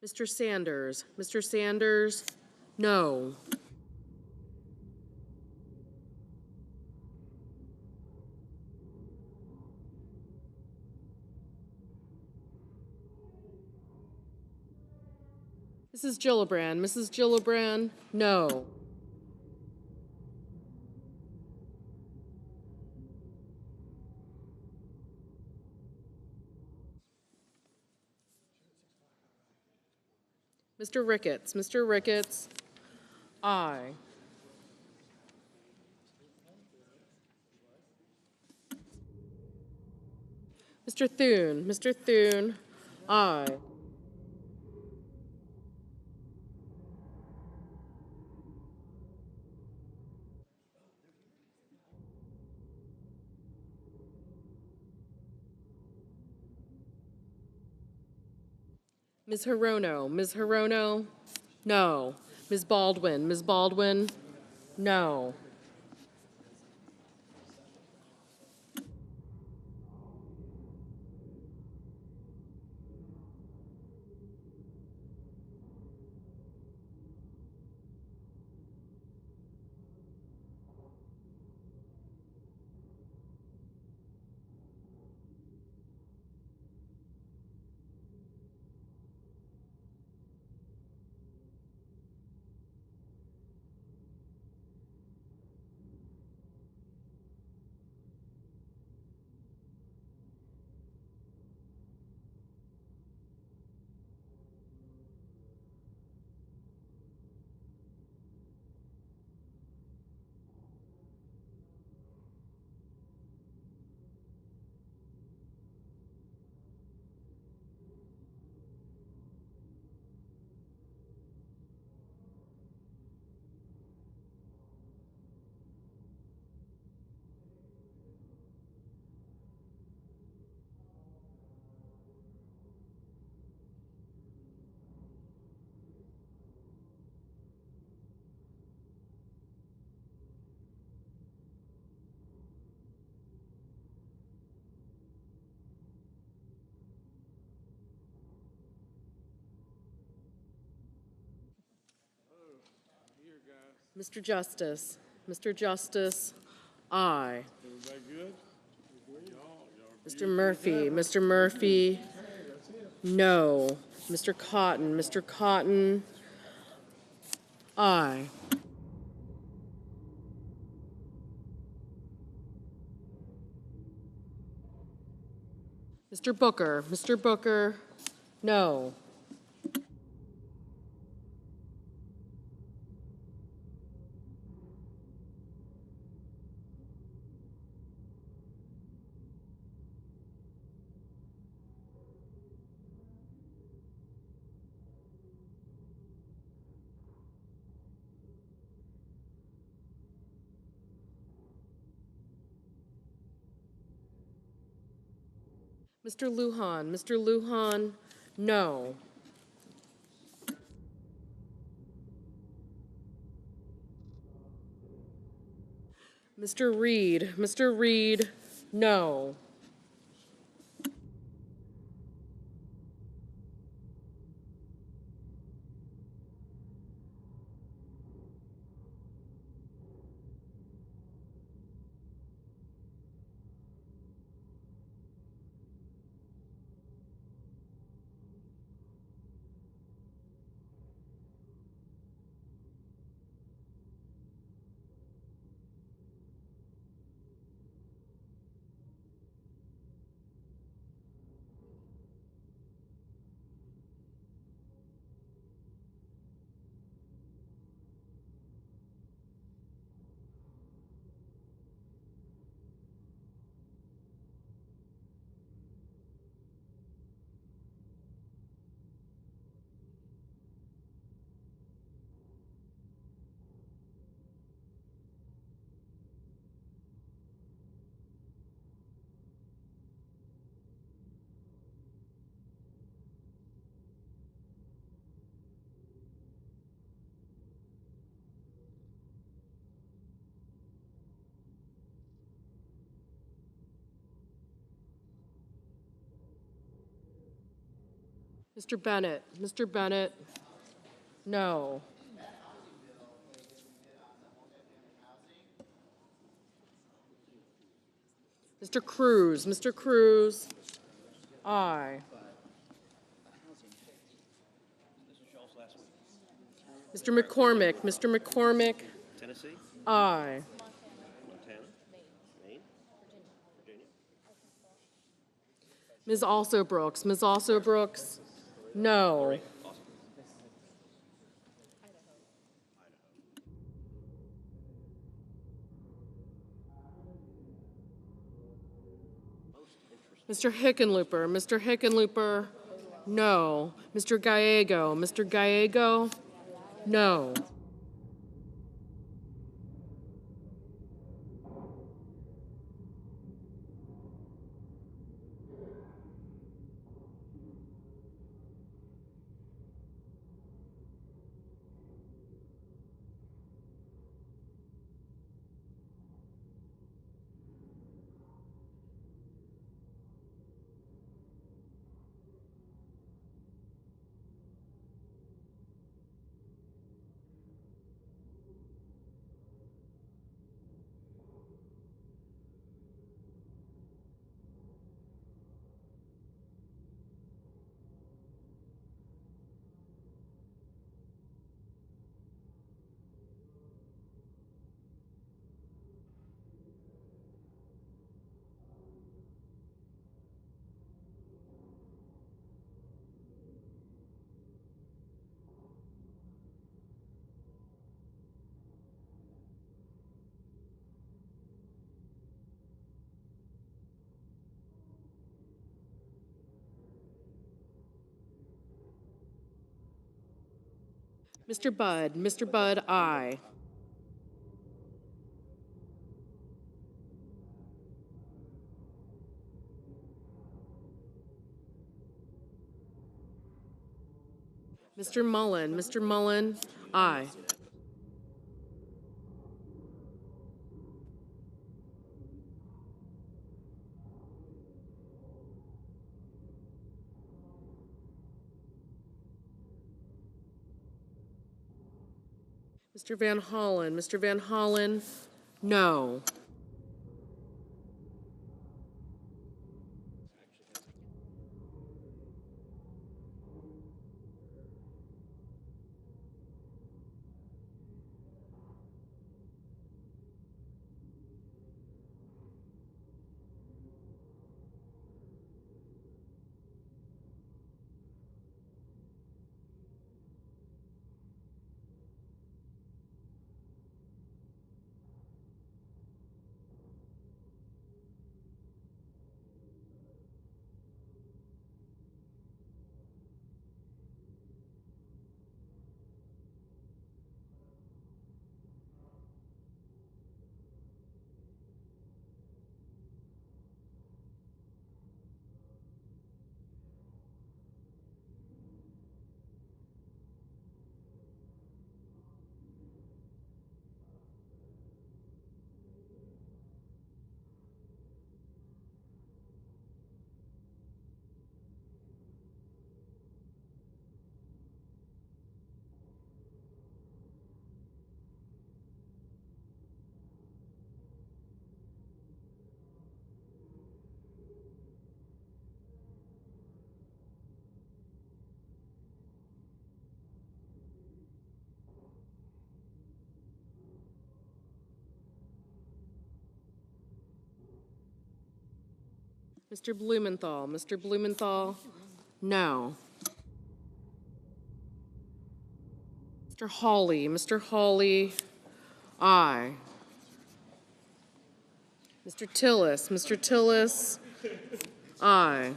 Mr. Sanders. Mr. Sanders, no. Mrs. Gillibrand. Mrs. Gillibrand, no. Mr. Ricketts. Mr. Ricketts, aye. Mr. Thune. Mr. Thune, aye. Ms. Hirono. Ms. Hirono, no. Ms. Baldwin. Ms. Baldwin, no. Mr. Justice. Mr. Justice, aye. Mr. Murphy. Mr. Murphy, no. Mr. Cotton. Mr. Cotton, aye. Mr. Booker. Mr. Booker, no. Mr. Lujan. Mr. Lujan, no. Mr. Reed. Mr. Reed, no. Mr. Bennett. Mr. Bennett, no. Mr. Cruz. Mr. Cruz, aye. Mr. McCormick. Mr. McCormick, Tennessee, aye. Montana, Maine, Virginia. Ms. Also Brooks. Ms. Also Brooks, no. Mr. Hickenlooper. Mr. Hickenlooper, no. Mr. Gallego. Mr. Gallego, no. Mr. Budd. Mr. Budd, aye. Mr. Mullen. Mr. Mullen, aye. Mr. Van Hollen. Mr. Van Hollen, no. Mr. Blumenthal. Mr. Blumenthal, no. Mr. Hawley. Mr. Hawley, aye. Mr. Tillis. Mr. Tillis, aye.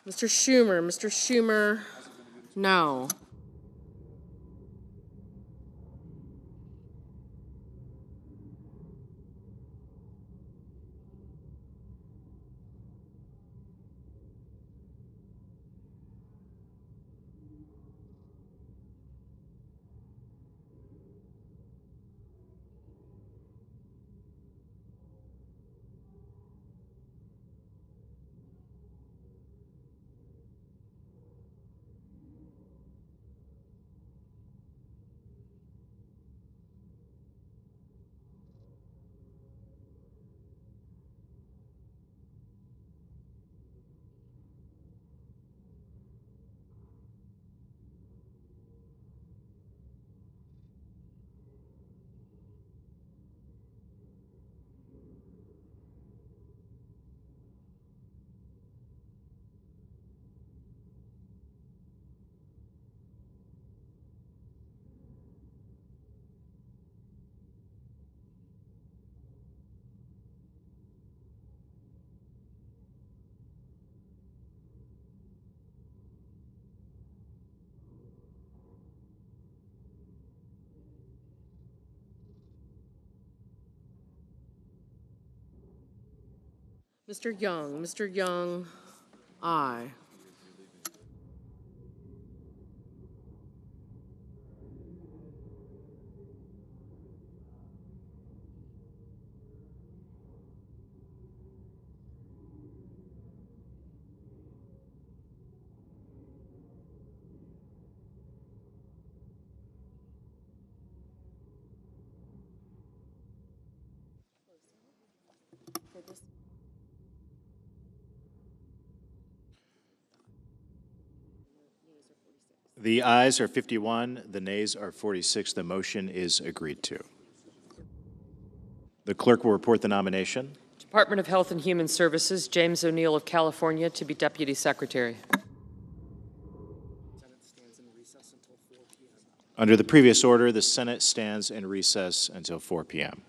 Mr. Schumer. Mr. Schumer, no. Mr. Young, aye. The ayes are 51, the nays are 46. The motion is agreed to. The clerk will report the nomination. Department of Health and Human Services, James O'Neill of California to be Deputy Secretary. Under the previous order, the Senate stands in recess until 4 p.m.